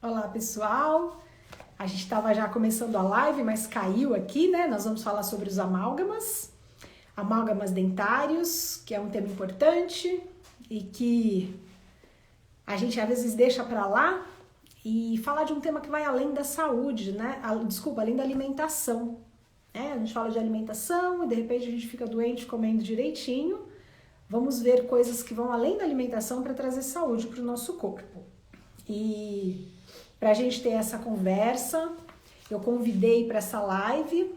Olá, pessoal. A gente estava já começando a live, mas caiu aqui, né? Nós vamos falar sobre os amálgamas dentários, que é um tema importante e que a gente às vezes deixa para lá e falar de um tema que vai além da saúde, né? Desculpa, além da alimentação. A gente fala de alimentação e de repente a gente fica doente comendo direitinho. Vamos ver coisas que vão além da alimentação para trazer saúde para o nosso corpo. E para a gente ter essa conversa, eu convidei para essa live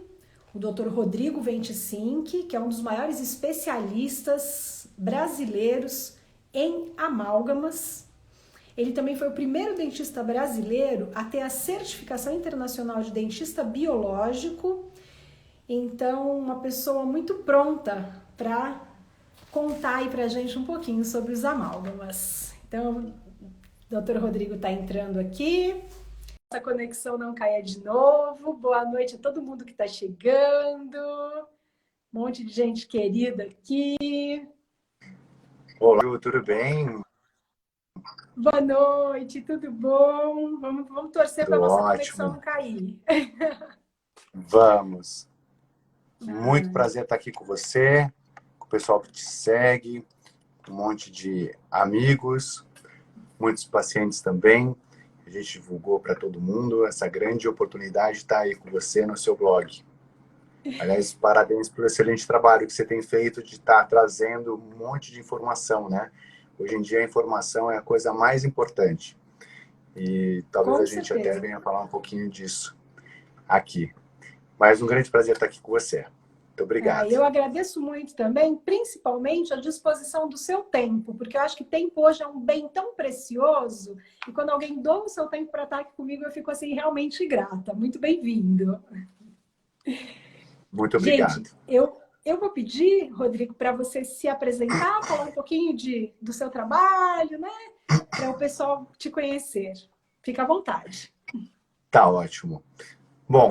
o Dr. Rodrigo Ventisink, que é um dos maiores especialistas brasileiros em amálgamas. Ele também foi o primeiro dentista brasileiro a ter a certificação internacional de dentista biológico. Então, uma pessoa muito pronta para contar aí para a gente um pouquinho sobre os amálgamas. Então, Dr. Rodrigo está entrando aqui. Essa conexão não caia de novo. Boa noite a todo mundo que está chegando. Um monte de gente querida aqui. Olá, tudo bem? Boa noite, tudo bom? Vamos torcer para Tudo a nossa conexão ótimo. não cair. Vamos. Muito prazer estar aqui com você, com o pessoal que te segue, um monte de amigos, muitos pacientes também. A gente divulgou para todo mundo essa grande oportunidade de estar aí com você no seu blog. Aliás, parabéns pelo excelente trabalho que você tem feito de estar trazendo um monte de informação, né? Hoje em dia a informação é a coisa mais importante. E talvez Com a gente até certeza. venha falar um pouquinho disso aqui. Mas um grande prazer estar aqui com você. Muito obrigado. Eu agradeço muito também, principalmente a disposição do seu tempo, porque eu acho que tempo hoje é um bem tão precioso, e quando alguém doa o seu tempo para estar aqui comigo, eu fico assim realmente grata. Muito bem-vindo. Muito Gente, obrigado. eu vou pedir, Rodrigo, para você se apresentar, falar um pouquinho do seu trabalho, né? Para o pessoal te conhecer. Fica à vontade. Tá ótimo. Bom,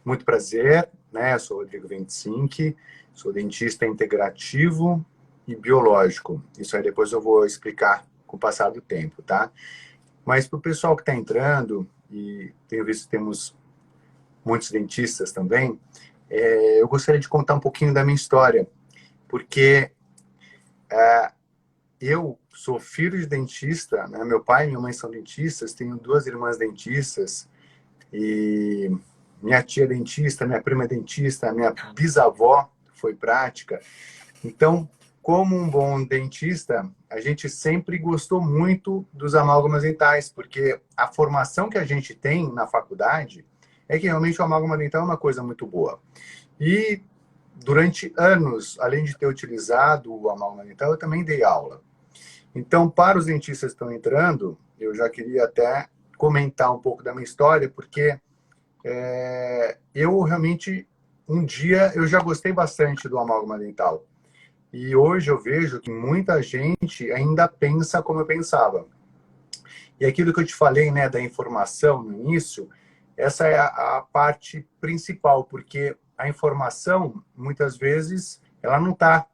muito prazer, né? Eu sou Rodrigo Ventisink, sou dentista integrativo e biológico. Isso aí depois eu vou explicar com o passar do tempo, tá? Mas para o pessoal que está entrando, e tenho visto que temos muitos dentistas também, eu gostaria de contar um pouquinho da minha história, porque eu sou filho de dentista, né? Meu pai e minha mãe são dentistas, tenho duas irmãs dentistas, e minha tia é dentista, minha prima é dentista, minha bisavó foi prática. Então, como um bom dentista, a gente sempre gostou muito dos amálgamas dentais, porque a formação que a gente tem na faculdade é que realmente o amálgama dental é uma coisa muito boa. E durante anos, além de ter utilizado o amálgama dental, eu também dei aula. Então, para os dentistas que estão entrando, eu já queria até comentar um pouco da minha história, porque eu realmente, um dia, eu já gostei bastante do amálgama dental. E hoje eu vejo que muita gente ainda pensa como eu pensava. E aquilo que eu te falei, né, da informação no início, essa é a parte principal, porque a informação, muitas vezes, ela não está.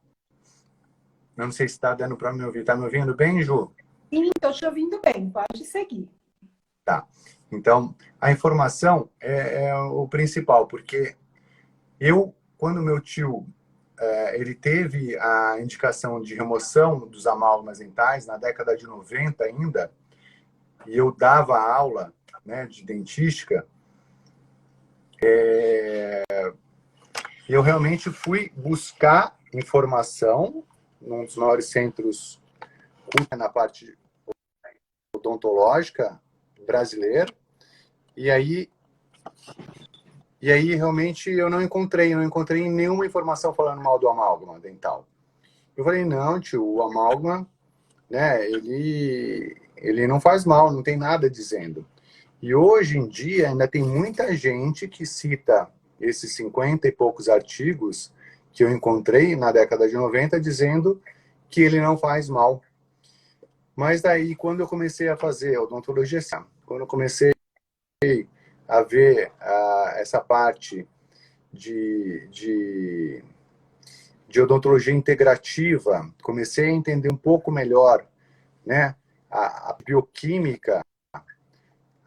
Não sei se está dando para me ouvir. Está me ouvindo bem, Ju? Sim, estou te ouvindo bem, pode seguir. Tá. Então, a informação é o principal, porque quando meu tio, ele teve a indicação de remoção dos amálgamas dentais na década de 90 ainda, e eu dava aula, né, de dentística, eu realmente fui buscar informação num dos maiores centros na parte odontológica brasileiro, e aí realmente eu não encontrei nenhuma informação falando mal do amálgama dental. Eu falei, não, tio, o amálgama, né, ele não faz mal, não tem nada dizendo. E hoje em dia ainda tem muita gente que cita esses 50 e poucos artigos que eu encontrei na década de 90 dizendo que ele não faz mal. Mas daí, quando eu comecei a fazer odontologia, quando eu comecei a ver essa parte de odontologia integrativa, comecei a entender um pouco melhor, né, a bioquímica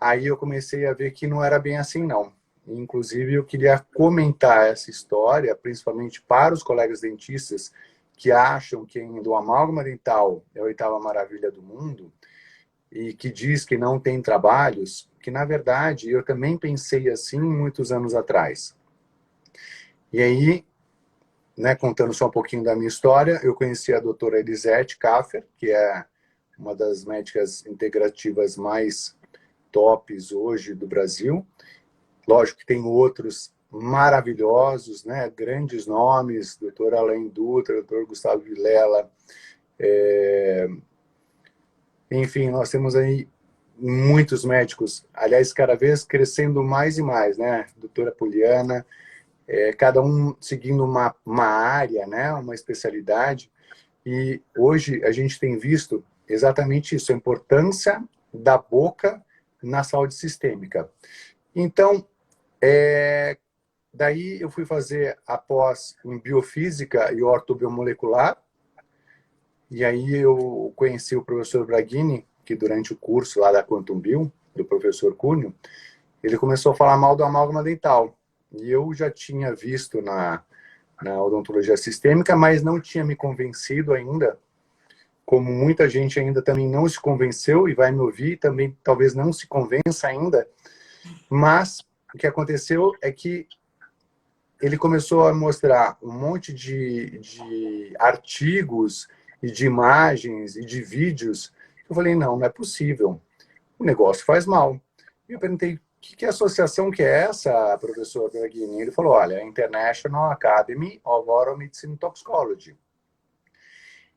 Aí eu comecei a ver que não era bem assim, não. Inclusive, eu queria comentar essa história, principalmente para os colegas dentistas que acham que ainda o amálgama dental é a oitava maravilha do mundo e que diz que não tem trabalhos, que, na verdade, eu também pensei assim muitos anos atrás. E aí, né, contando só um pouquinho da minha história, eu conheci a doutora Elisete Kaffer, que é uma das médicas integrativas mais tops hoje do Brasil. Lógico que tem outros maravilhosos, né? Grandes nomes, doutor Alain Dutra, doutor Gustavo Vilela. Enfim, nós temos aí muitos médicos, aliás, cada vez crescendo mais e mais, né? Doutora Poliana, cada um seguindo uma área, né? Uma especialidade. E hoje a gente tem visto exatamente isso, a importância da boca na saúde sistêmica. Então, daí eu fui fazer a pós em biofísica e ortobiomolecular, e aí eu conheci o professor Braghini, que durante o curso lá da Quantum Bio, do professor Cunho, ele começou a falar mal do amálgama dental. E eu já tinha visto na odontologia sistêmica, mas não tinha me convencido ainda, como muita gente ainda também não se convenceu e vai me ouvir, também talvez não se convença ainda, mas o que aconteceu é que ele começou a mostrar um monte de artigos e de imagens e de vídeos. Eu falei, não é possível. O negócio faz mal. E eu perguntei, que associação que é essa, professor Braghini? Ele falou, olha, International Academy of Oral Medicine and Toxicology.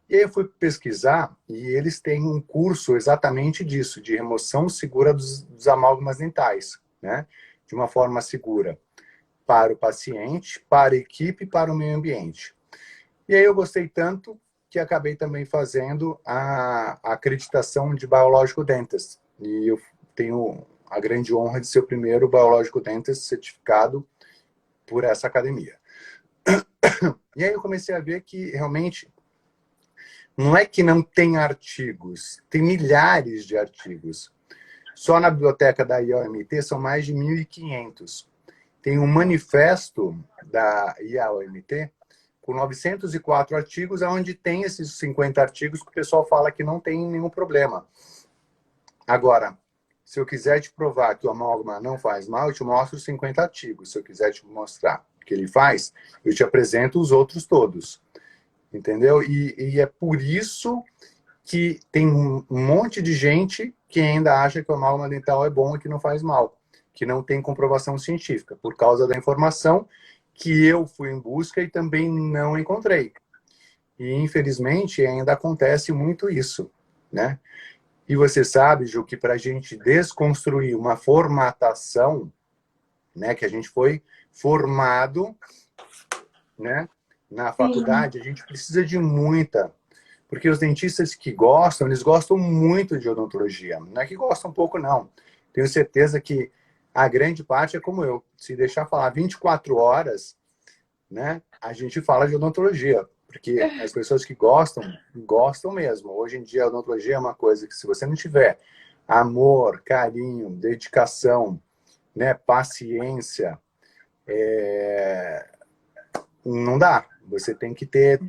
E aí eu fui pesquisar e eles têm um curso exatamente disso, de remoção segura dos amálgamas dentais, né? De uma forma segura para o paciente, para a equipe e para o meio ambiente. E aí eu gostei tanto que acabei também fazendo a acreditação de Biological Dentist. E eu tenho a grande honra de ser o primeiro Biological Dentist certificado por essa academia. E aí eu comecei a ver que realmente não é que não tem artigos, tem milhares de artigos. Só na biblioteca da IAOMT são mais de 1.500. Tem um manifesto da IAOMT com 904 artigos, onde tem esses 50 artigos que o pessoal fala que não tem nenhum problema. Agora, se eu quiser te provar que o amálgama não faz mal, eu te mostro os 50 artigos. Se eu quiser te mostrar que ele faz, eu te apresento os outros todos. Entendeu? E é por isso que tem um monte de gente que ainda acha que o amálgama dental é bom e que não faz mal, que não tem comprovação científica, por causa da informação que eu fui em busca e também não encontrei. E, infelizmente, ainda acontece muito isso, né? E você sabe, Ju, que para a gente desconstruir uma formatação, né, que a gente foi formado, né, na faculdade, a gente precisa de muita. Porque os dentistas que gostam, eles gostam muito de odontologia. Não é que gostam pouco, não. Tenho certeza que a grande parte é como eu. Se deixar falar 24 horas, né, a gente fala de odontologia. Porque as pessoas que gostam, gostam mesmo. Hoje em dia, a odontologia é uma coisa que, se você não tiver amor, carinho, dedicação, né, paciência, não dá. Você tem que ter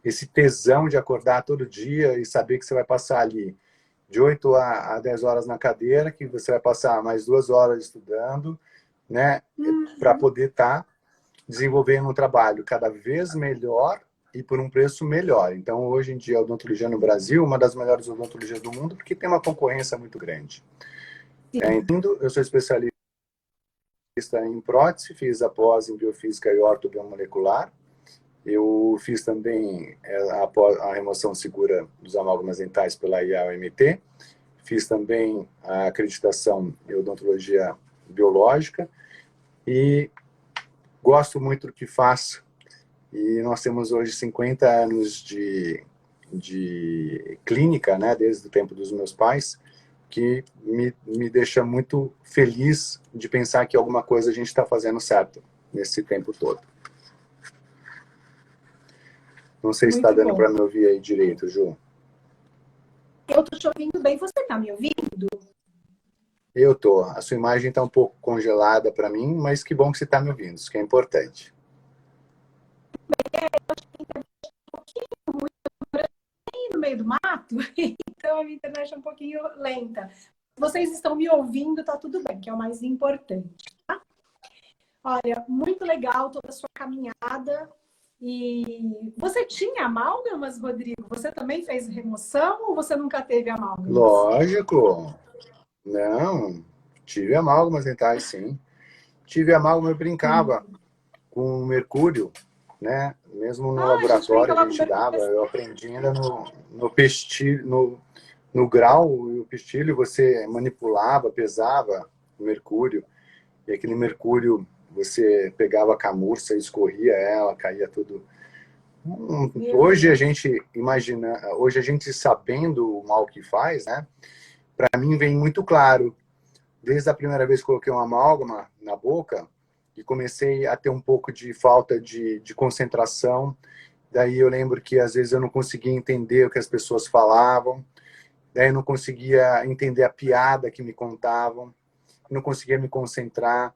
esse tesão de acordar todo dia e saber que você vai passar ali de 8 a 10 horas na cadeira, que você vai passar mais 2 horas estudando, né, para poder estar desenvolvendo um trabalho cada vez melhor e por um preço melhor. Então, hoje em dia, a odontologia no Brasil é uma das melhores odontologias do mundo, porque tem uma concorrência muito grande. Entendo, eu sou especialista em prótese, fiz a pós em biofísica e ortobiomolecular. Eu fiz também a remoção segura dos amálgamas dentais pela IAOMT. Fiz também a acreditação em odontologia biológica. E gosto muito do que faço. E nós temos hoje 50 anos de clínica, né, desde o tempo dos meus pais, que me deixa muito feliz de pensar que alguma coisa a gente está fazendo certo nesse tempo todo. Não sei se está dando para me ouvir aí direito, Ju. Eu estou te ouvindo bem. Você está me ouvindo? Eu tô. A sua imagem está um pouco congelada para mim, mas que bom que você está me ouvindo, isso que é importante. No meio do mato, então a minha internet é um pouquinho lenta. Vocês estão me ouvindo, tá tudo bem, que é o mais importante, tá? Olha, muito legal toda a sua caminhada. E você tinha amálgamas, Rodrigo? Você também fez remoção ou você nunca teve amálgamas? Lógico. Não, tive amálgamas dentais, sim. Tive amálgama, eu brincava com mercúrio, né? Mesmo no Ah, a gente brinca laboratório a lá com gente dava, eu aprendi ainda no pestilho, no grau e o pestilho você manipulava, pesava o mercúrio, e aquele mercúrio você pegava a camurça, escorria ela, caía tudo. Meu Hoje a Deus. gente imagina, hoje a gente sabendo o mal que faz, né? Para mim vem muito claro, desde a primeira vez que coloquei uma amálgama na boca e comecei a ter um pouco de falta de concentração. Daí eu lembro que às vezes eu não conseguia entender o que as pessoas falavam, daí eu não conseguia entender a piada que me contavam, não conseguia me concentrar,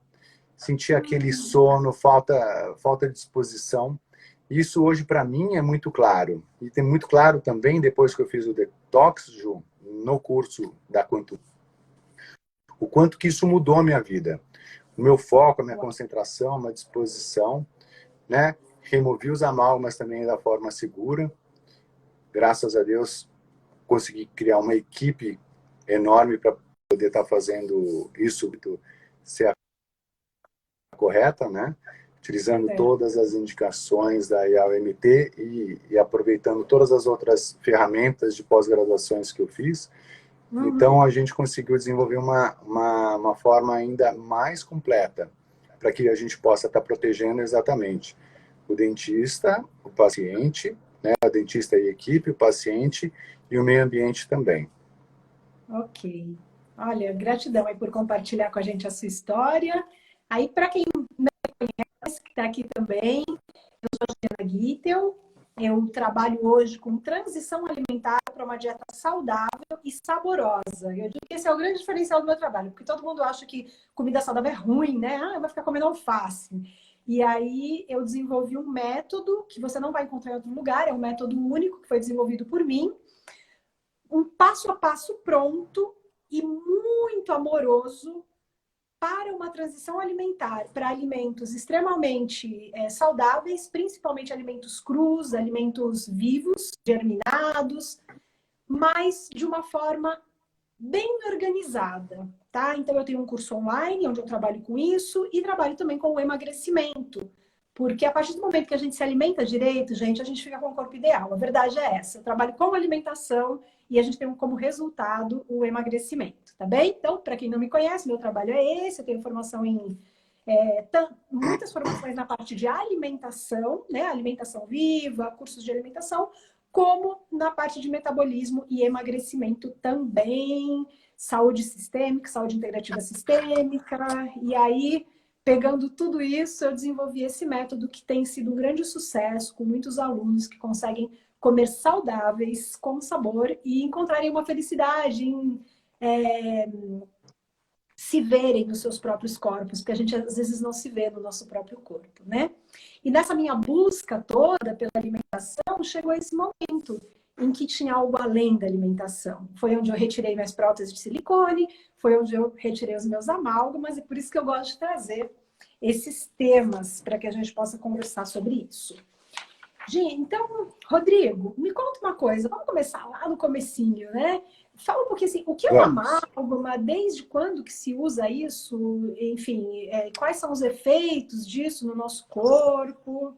sentia aquele sono, falta de disposição. Isso hoje para mim é muito claro. E tem muito claro também depois que eu fiz o detox, Ju, no curso da Quantum, o quanto que isso mudou a minha vida. O meu foco, a minha concentração, a minha disposição, né? Removi os amálgamas também da forma segura. Graças a Deus, consegui criar uma equipe enorme para poder estar fazendo isso ser a correta, né? Utilizando É. todas as indicações da IAOMT e aproveitando todas as outras ferramentas de pós-graduações que eu fiz. Uhum. Então, a gente conseguiu desenvolver uma forma ainda mais completa para que a gente possa estar protegendo exatamente o dentista, o paciente, né, o dentista e a equipe, o paciente e o meio ambiente também. Ok. Olha, gratidão aí por compartilhar com a gente a sua história. Aí, para quem que está aqui também, Ana Gittel, eu trabalho hoje com transição alimentar para uma dieta saudável e saborosa. Eu digo que esse é o grande diferencial do meu trabalho, porque todo mundo acha que comida saudável é ruim, né? Ah, vai ficar comendo alface. E aí eu desenvolvi um método que você não vai encontrar em outro lugar, é um método único que foi desenvolvido por mim, um passo a passo pronto e muito amoroso para uma transição alimentar para alimentos extremamente saudáveis, principalmente alimentos crus, alimentos vivos, germinados, mas de uma forma bem organizada, tá? Então eu tenho um curso online onde eu trabalho com isso e trabalho também com o emagrecimento. Porque a partir do momento que a gente se alimenta direito, gente, a gente fica com o corpo ideal. A verdade é essa. Eu trabalho com alimentação e a gente tem como resultado o emagrecimento, tá bem? Então, para quem não me conhece, meu trabalho é esse. Eu tenho formação em muitas formações na parte de alimentação, né? Alimentação viva, cursos de alimentação, como na parte de metabolismo e emagrecimento também, saúde sistêmica, saúde integrativa sistêmica. E aí, pegando tudo isso, eu desenvolvi esse método que tem sido um grande sucesso, com muitos alunos que conseguem comer saudáveis, com sabor e encontrarem uma felicidade em se verem nos seus próprios corpos, porque a gente às vezes não se vê no nosso próprio corpo, né? E nessa minha busca toda pela alimentação, chegou esse momento em que tinha algo além da alimentação. Foi onde eu retirei minhas próteses de silicone, foi onde eu retirei os meus amálgamas, e por isso que eu gosto de trazer esses temas para que a gente possa conversar sobre isso. Gente, então, Rodrigo, me conta uma coisa, vamos começar lá no comecinho, né? Fala um pouquinho assim, o que é uma Vamos. amálgama, desde quando que se usa isso, enfim, quais são os efeitos disso no nosso corpo?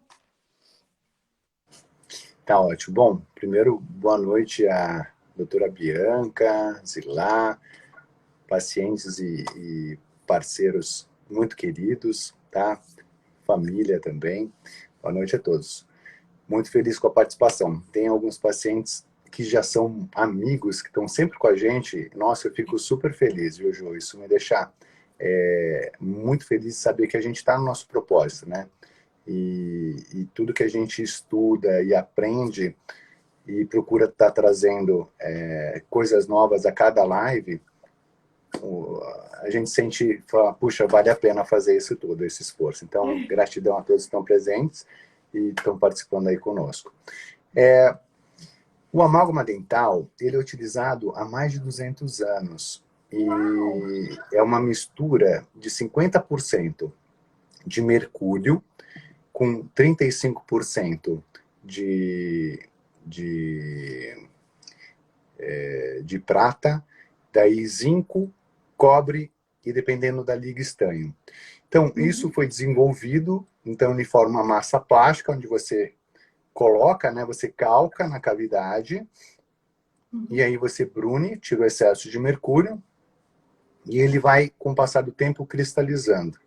Tá ótimo. Bom, primeiro, boa noite à doutora Bianca, Zilá, pacientes e parceiros muito queridos, tá? Família também. Boa noite a todos. Muito feliz com a participação. Tem alguns pacientes que já são amigos, que estão sempre com a gente. Nossa, eu fico super feliz, viu, Jô? Isso me deixa muito feliz de saber que a gente está no nosso propósito, né? E tudo que a gente estuda e aprende e procura estar trazendo coisas novas a cada live, a gente sente, fala, puxa, vale a pena fazer isso tudo, esse esforço. Então, gratidão a todos que estão presentes e estão participando aí conosco. O amálgama dental, ele é utilizado há mais de 200 anos. E é uma mistura de 50% de mercúrio com 35% de prata, daí zinco, cobre e dependendo da liga estanho. Então, isso foi desenvolvido, então ele forma uma massa plástica, onde você coloca, né, você calca na cavidade, e aí você brune, tira o excesso de mercúrio, e ele vai, com o passar do tempo, cristalizando.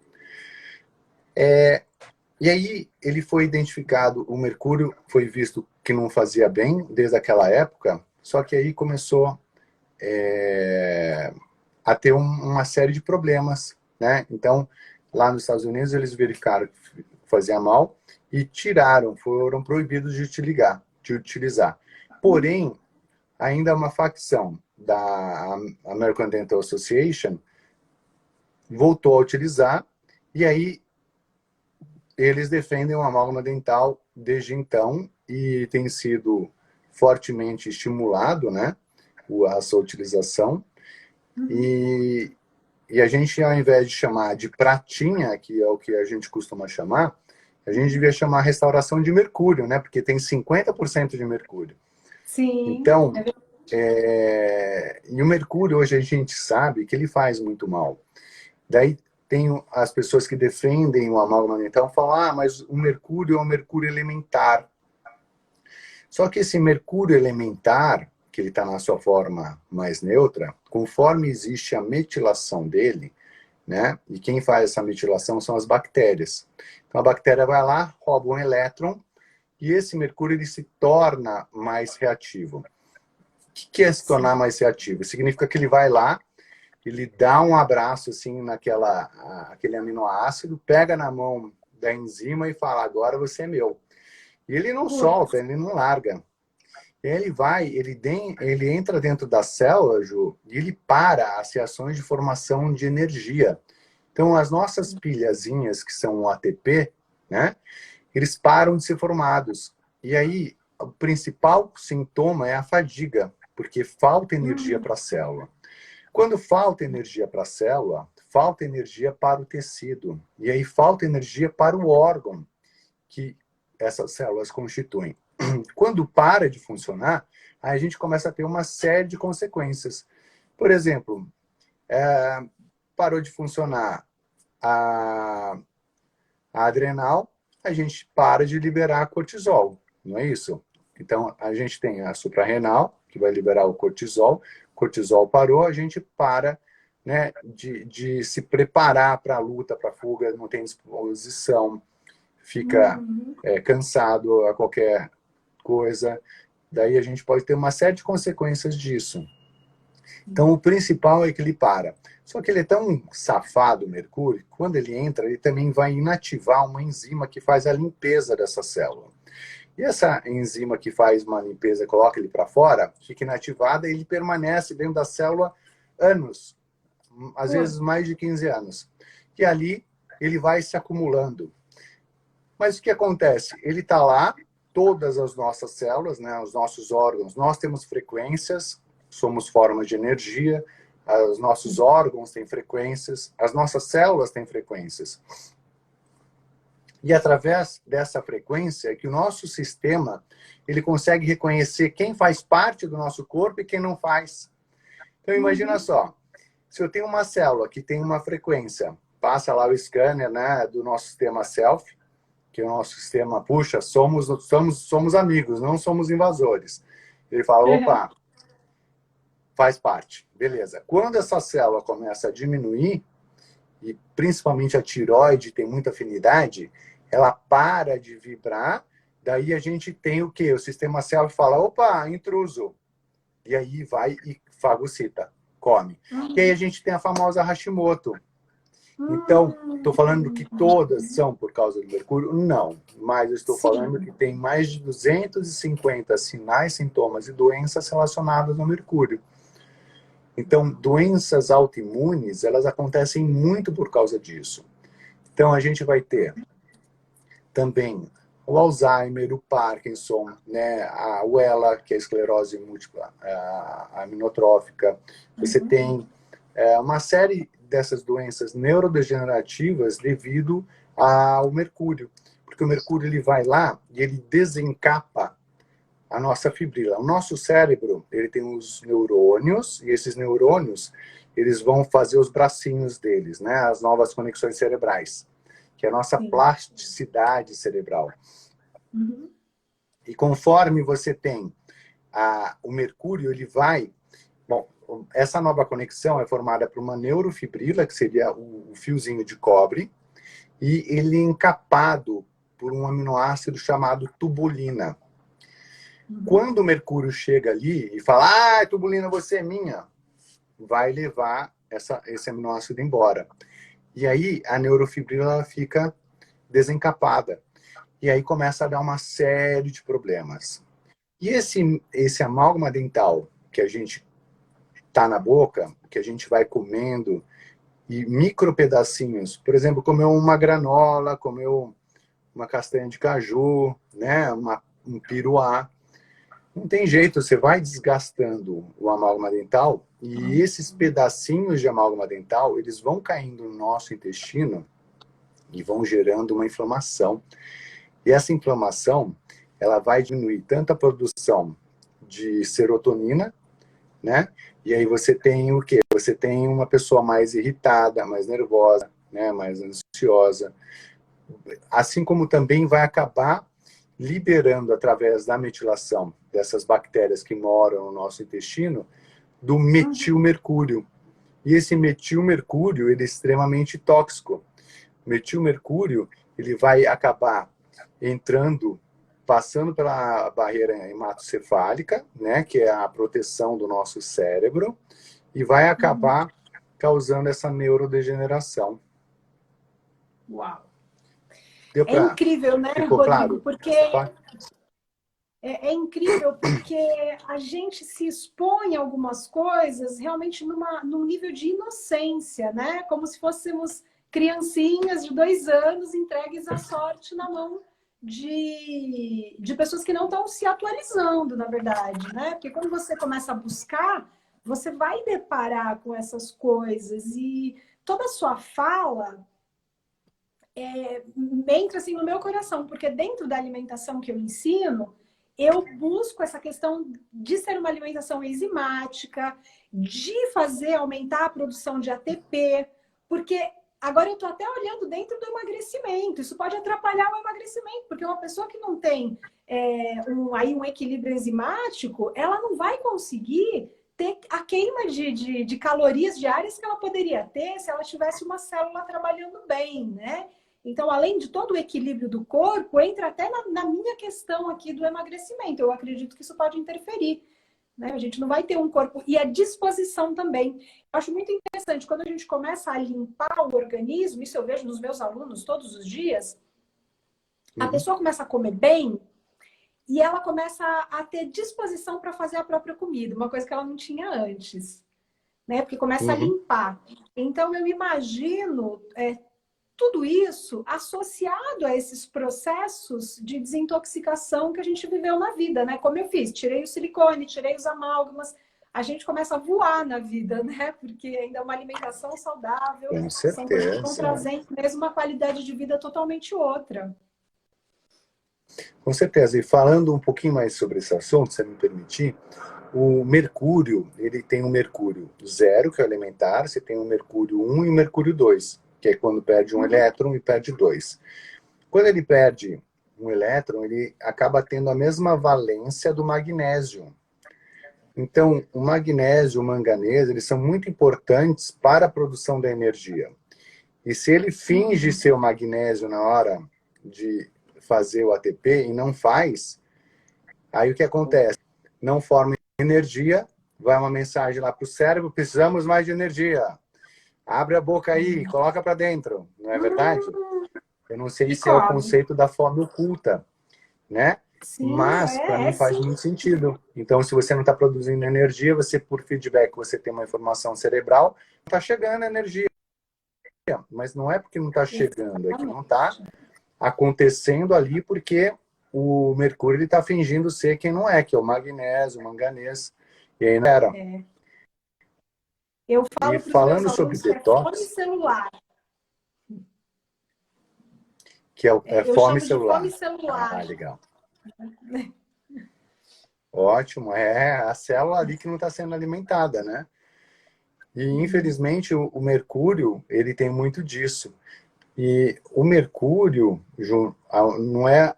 E aí ele foi identificado, o mercúrio foi visto que não fazia bem desde aquela época, só que aí começou a ter uma série de problemas, né? Então, lá nos Estados Unidos, eles verificaram que fazia mal e tiraram, foram proibidos de utilizar. Porém, ainda uma facção da American Dental Association voltou a utilizar, e aí eles defendem o amálgama dental desde então, e tem sido fortemente estimulado, né, a sua utilização. E a gente, ao invés de chamar de pratinha, que é o que a gente costuma chamar, a gente devia chamar restauração de mercúrio, né, porque tem 50% de mercúrio. Sim. Então, e o mercúrio, hoje a gente sabe que ele faz muito mal. Daí tem as pessoas que defendem o amálgama dental, falam, mas o mercúrio é um mercúrio elementar. Só que esse mercúrio elementar, que ele está na sua forma mais neutra, conforme existe a metilação dele, né? E quem faz essa metilação são as bactérias. Então a bactéria vai lá, rouba um elétron, e esse mercúrio ele se torna mais reativo. O que é se tornar mais reativo? Significa que ele vai lá, ele dá um abraço assim aquele aminoácido, pega na mão da enzima e fala, agora você é meu. E ele não solta, ele não larga. Ele entra dentro da célula, Ju, e ele para as reações de formação de energia. Então, as nossas pilhazinhas, que são o ATP, né, eles param de ser formados. E aí, o principal sintoma é a fadiga, porque falta energia para a célula. Quando falta energia para a célula, falta energia para o tecido. E aí falta energia para o órgão que essas células constituem. Quando para de funcionar, aí a gente começa a ter uma série de consequências. Por exemplo, parou de funcionar a adrenal, a gente para de liberar cortisol, não é isso? Então, a gente tem a suprarrenal, que vai liberar o cortisol parou, a gente para, né, de se preparar para a luta, para a fuga, não tem disposição, fica cansado a qualquer coisa. Daí a gente pode ter uma série de consequências disso. Então, o principal é que ele para. Só que ele é tão safado, o mercúrio, que quando ele entra, ele também vai inativar uma enzima que faz a limpeza dessa célula. E essa enzima que faz uma limpeza, coloca ele para fora, fica inativada e ele permanece dentro da célula anos, às vezes mais de 15 anos. E ali ele vai se acumulando. Mas o que acontece? Ele está lá, todas as nossas células, né, os nossos órgãos, nós temos frequências, somos formas de energia, os nossos órgãos têm frequências, as nossas células têm frequências. E através dessa frequência que o nosso sistema ele consegue reconhecer quem faz parte do nosso corpo e quem não faz. Então imagina só, se eu tenho uma célula que tem uma frequência, passa lá o scanner, né, do nosso sistema self, que é o nosso sistema, puxa, somos amigos, não somos invasores. Ele fala, opa, faz parte, beleza. Quando essa célula começa a diminuir, e principalmente a tireoide tem muita afinidade, ela para de vibrar, daí a gente tem o quê? O sistema self fala, opa, intruso. E aí vai e fagocita, come. E aí a gente tem a famosa Hashimoto. Então, estou falando que todas são por causa do mercúrio? Não, mas eu estou falando que tem mais de 250 sinais, sintomas e doenças relacionadas ao mercúrio. Então, doenças autoimunes, elas acontecem muito por causa disso. Então, a gente vai ter também o Alzheimer, o Parkinson, né, o ELA, que é a esclerose múltipla aminotrófica. Você tem uma série dessas doenças neurodegenerativas devido ao mercúrio. Porque o mercúrio ele vai lá e ele desencapa a nossa fibrila. O nosso cérebro, ele tem os neurônios, e esses neurônios, eles vão fazer os bracinhos deles, né, as novas conexões cerebrais, que é a nossa plasticidade cerebral. Uhum. E conforme você tem o mercúrio, ele vai... Bom, essa nova conexão é formada por uma neurofibrila, que seria o fiozinho de cobre, e ele é encapado por um aminoácido chamado tubulina. Uhum. Quando o mercúrio chega ali e fala, tubulina, você é minha, vai levar esse aminoácido embora. E aí a neurofibrila fica desencapada. E aí começa a dar uma série de problemas. E esse amálgama dental que a gente tá na boca, que a gente vai comendo, e micro pedacinhos, por exemplo, comeu uma granola, comeu uma castanha de caju, né, um piruá, não tem jeito, você vai desgastando o amálgama dental e esses pedacinhos de amálgama dental, eles vão caindo no nosso intestino e vão gerando uma inflamação. E essa inflamação, ela vai diminuir tanto a produção de serotonina, né? E aí você tem o quê? Você tem uma pessoa mais irritada, mais nervosa, né? Mais ansiosa. Assim como também vai acabar liberando, através da metilação dessas bactérias que moram no nosso intestino, do metilmercúrio. E esse metilmercúrio, ele é extremamente tóxico. O metilmercúrio, ele vai acabar entrando, passando pela barreira hematocefálica, né, que é a proteção do nosso cérebro, e vai acabar causando essa neurodegeneração. Uau! É incrível, né, Ficou Rodrigo? claro? Porque é incrível porque a gente se expõe a algumas coisas realmente num nível de inocência, né? Como se fôssemos criancinhas de 2 anos entregues à sorte na mão de pessoas que não estão se atualizando, na verdade, né? Porque quando você começa a buscar, você vai deparar com essas coisas e toda a sua fala entra assim no meu coração, porque dentro da alimentação que eu ensino, eu busco essa questão de ser uma alimentação enzimática, de fazer aumentar a produção de ATP, porque agora eu estou até olhando dentro do emagrecimento, isso pode atrapalhar o emagrecimento, porque uma pessoa que não tem um equilíbrio enzimático, ela não vai conseguir ter a queima de calorias diárias que ela poderia ter se ela tivesse uma célula trabalhando bem, né? Então, além de todo o equilíbrio do corpo, entra até na minha questão aqui do emagrecimento. Eu acredito que isso pode interferir, né? A gente não vai ter um corpo... E a disposição também. Eu acho muito interessante, quando a gente começa a limpar o organismo, isso eu vejo nos meus alunos todos os dias, a pessoa começa a comer bem e ela começa a ter disposição para fazer a própria comida, uma coisa que ela não tinha antes, né? Porque começa a limpar. Então, eu imagino... tudo isso associado a esses processos de desintoxicação que a gente viveu na vida, né? Como eu fiz, tirei o silicone, tirei os amálgamas, a gente começa a voar na vida, né? Porque ainda é uma alimentação saudável, Com são coisas que vão certeza. trazendo mesmo uma qualidade de vida totalmente outra. Com certeza. E falando um pouquinho mais sobre esse assunto, se me permitir, o mercúrio, ele tem o mercúrio 0, que é o elementar, você tem o mercúrio 1 e o mercúrio 2, que é quando perde um elétron e perde 2. Quando ele perde um elétron, ele acaba tendo a mesma valência do magnésio. Então, o magnésio e o manganês, eles são muito importantes para a produção da energia. E se ele finge ser o magnésio na hora de fazer o ATP e não faz, aí o que acontece? Não forma energia, vai uma mensagem lá para o cérebro, precisamos mais de energia. Abre a boca aí, coloca para dentro, não é verdade? Eu não sei se é o conceito da fome oculta, né? Sim, Mas, para mim, faz sim. muito sentido. Então, se você não está produzindo energia, você, por feedback, você tem uma informação cerebral, está chegando a energia. Mas não é porque não está chegando, é que não está Exatamente. acontecendo ali porque o mercúrio está fingindo ser quem não é, que é o magnésio, o manganês. E aí não era. É. Eu E falo para os meus falando sobre alunos que é fome detox, celular. que é Eu fome chamo de fome celular. celular. Ah, legal. Ótimo. É a célula ali que não está sendo alimentada, né? E, infelizmente, o mercúrio, ele tem muito disso. E o mercúrio, não é,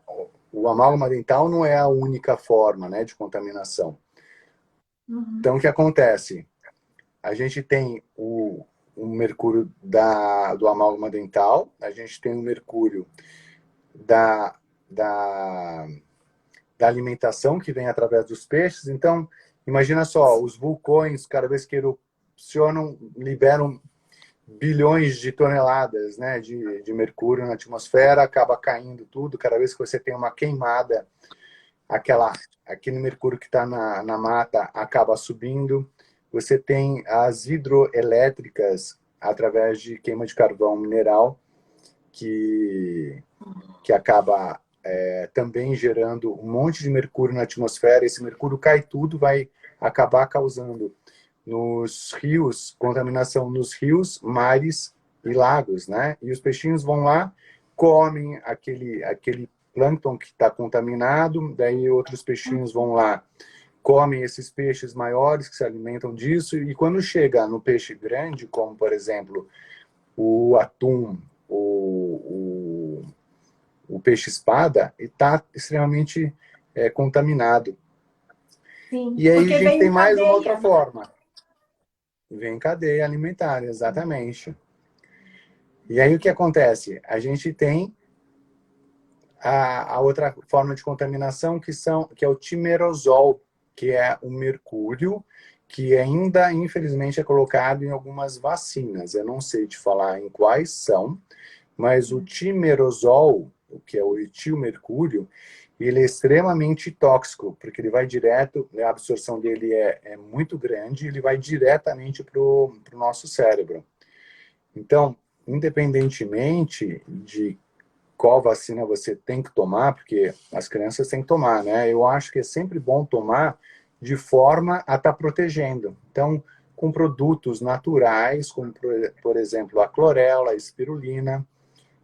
o amálgama dental não é a única forma, né, de contaminação. Uhum. Então, o que acontece? A gente tem o mercúrio do amálgama dental, a gente tem o mercúrio da, da, da alimentação que vem através dos peixes. Então, imagina só, os vulcões, cada vez que erupcionam, liberam bilhões de toneladas, né, de mercúrio na atmosfera, acaba caindo tudo. Cada vez que você tem uma queimada, aquele mercúrio que está na mata acaba subindo. Você tem as hidroelétricas através de queima de carvão mineral, que acaba também gerando um monte de mercúrio na atmosfera. Esse mercúrio cai tudo, vai acabar causando nos rios, contaminação nos rios, mares e lagos, né? E os peixinhos vão lá, comem aquele plâncton que está contaminado, daí outros peixinhos vão lá, comem esses peixes maiores que se alimentam disso, e quando chega no peixe grande, como por exemplo o atum, o peixe-espada, está extremamente contaminado. Sim, E aí a porque gente vem tem em mais uma outra cadeia, né? forma. Vem cadeia alimentar, exatamente. E aí o que acontece? A gente tem a outra forma de contaminação que é o timerosol, que é o mercúrio, que ainda, infelizmente, é colocado em algumas vacinas. Eu não sei te falar em quais são, mas o timerosol, que é o etilmercúrio, ele é extremamente tóxico, porque ele vai direto, a absorção dele é muito grande, ele vai diretamente para o nosso cérebro. Então, independentemente de qual vacina você tem que tomar, porque as crianças têm que tomar, né? Eu acho que é sempre bom tomar de forma a estar protegendo. Então, com produtos naturais, como, por exemplo, a clorela, a espirulina,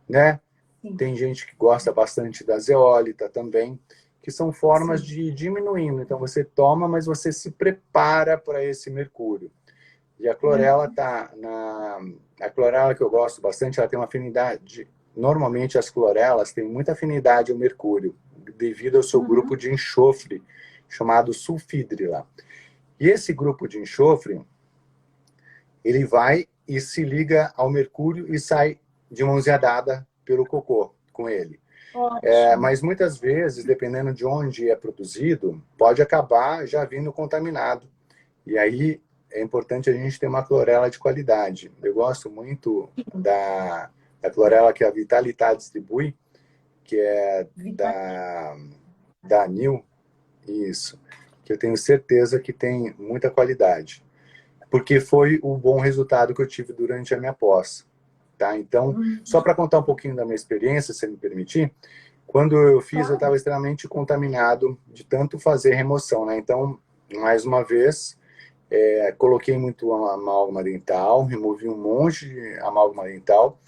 né? Sim, Tem gente que gosta bastante da zeólita também, que são formas sim. de ir diminuindo. Então, você toma, mas você se prepara para esse mercúrio. E a clorela tá na... A clorela que eu gosto bastante, ela tem uma afinidade... Normalmente as clorelas têm muita afinidade ao mercúrio, devido ao seu grupo Uhum. de enxofre, chamado sulfídrila. E esse grupo de enxofre, ele vai e se liga ao mercúrio e sai de mãozinha dada pelo cocô com ele. Ótimo. Mas muitas vezes, dependendo de onde é produzido, pode acabar já vindo contaminado. E aí é importante a gente ter uma clorela de qualidade. Eu gosto muito da clorela que a Vitalità distribui, que é Vitamina. da Anil, isso, que eu tenho certeza que tem muita qualidade. Porque foi o bom resultado que eu tive durante a minha pós. Tá? Então, só para contar um pouquinho da minha experiência, se me permitir, quando eu fiz, eu Claro. estava extremamente contaminado de tanto fazer remoção. Né? Então, mais uma vez, coloquei muito amálgama dental, removi um monte de amálgama dental.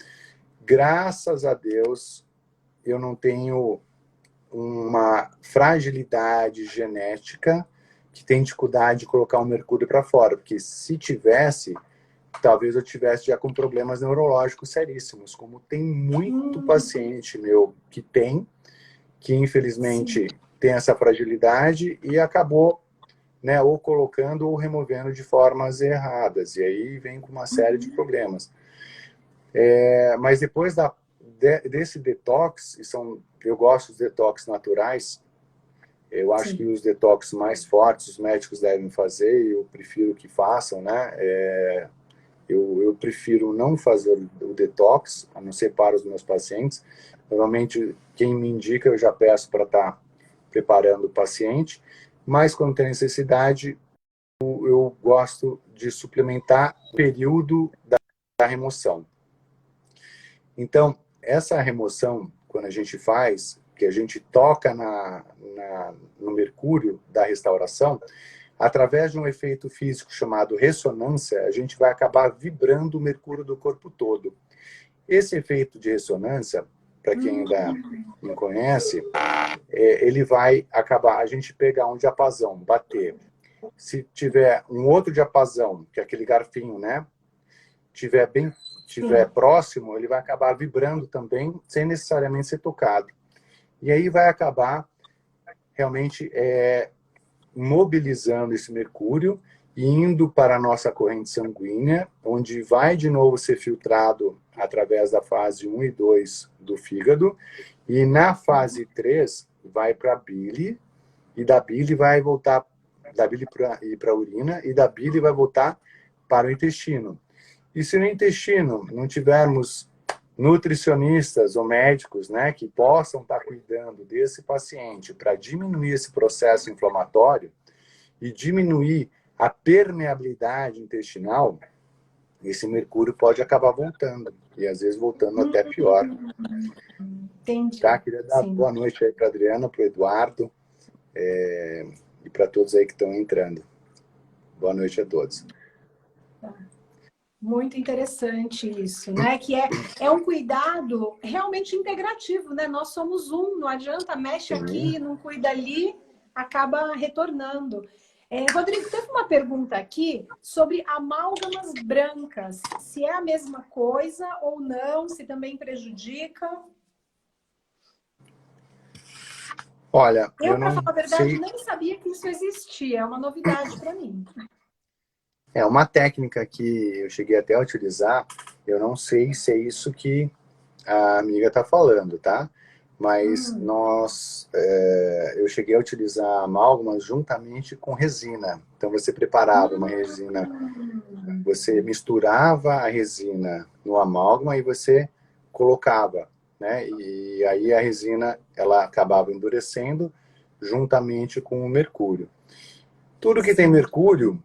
Graças a Deus, eu não tenho uma fragilidade genética que tem dificuldade de colocar o mercúrio para fora, porque se tivesse, talvez eu tivesse já com problemas neurológicos seríssimos, como tem muito paciente meu que Sim. infelizmente tem essa fragilidade e acabou, né, ou colocando ou removendo de formas erradas, e aí vem com uma série de problemas. Mas depois desse detox, eu gosto dos detox naturais, eu acho que Sim. os detox mais fortes os médicos devem fazer, e eu prefiro que façam, né? Eu prefiro não fazer o detox, a não ser para os meus pacientes. Normalmente, quem me indica, eu já peço para estar preparando o paciente, mas quando tem necessidade, eu gosto de suplementar o período da remoção. Então, essa remoção, quando a gente faz, que a gente toca no mercúrio da restauração, através de um efeito físico chamado ressonância, a gente vai acabar vibrando o mercúrio do corpo todo. Esse efeito de ressonância, para quem ainda não conhece, ele vai acabar, a gente pegar um diapasão, bater. Se tiver um outro diapasão, que é aquele garfinho, né? Tiver próximo, ele vai acabar vibrando também, sem necessariamente ser tocado. E aí vai acabar realmente mobilizando esse mercúrio e indo para a nossa corrente sanguínea, onde vai de novo ser filtrado através da fase 1 e 2 do fígado, e na fase 3 vai para a bile, e da bile vai voltar da bile para a urina, e da bile vai voltar para o intestino. E se no intestino não tivermos nutricionistas ou médicos, né, que possam estar cuidando desse paciente para diminuir esse processo inflamatório e diminuir a permeabilidade intestinal, esse mercúrio pode acabar voltando, e às vezes voltando até pior. Entendi. Tá? Queria dar boa noite aí para a Adriana, para o Eduardo, e para todos aí que estão entrando. Boa noite a todos. Muito interessante isso, né? Que é um cuidado realmente integrativo, né? Nós somos um, não adianta, mexe aqui, não cuida ali, acaba retornando. Rodrigo, teve uma pergunta aqui sobre amálgamas brancas. Se é a mesma coisa ou não, se também prejudica. Olha, eu para falar a verdade, nem sabia que isso existia. É uma novidade para mim. É uma técnica que eu cheguei até a utilizar, eu não sei se é isso que a amiga está falando, tá? Mas eu cheguei a utilizar amálgamas juntamente com resina. Então você preparava uma resina, você misturava a resina no amálgama e você colocava, né? E aí a resina, ela acabava endurecendo juntamente com o mercúrio. Tudo que tem mercúrio,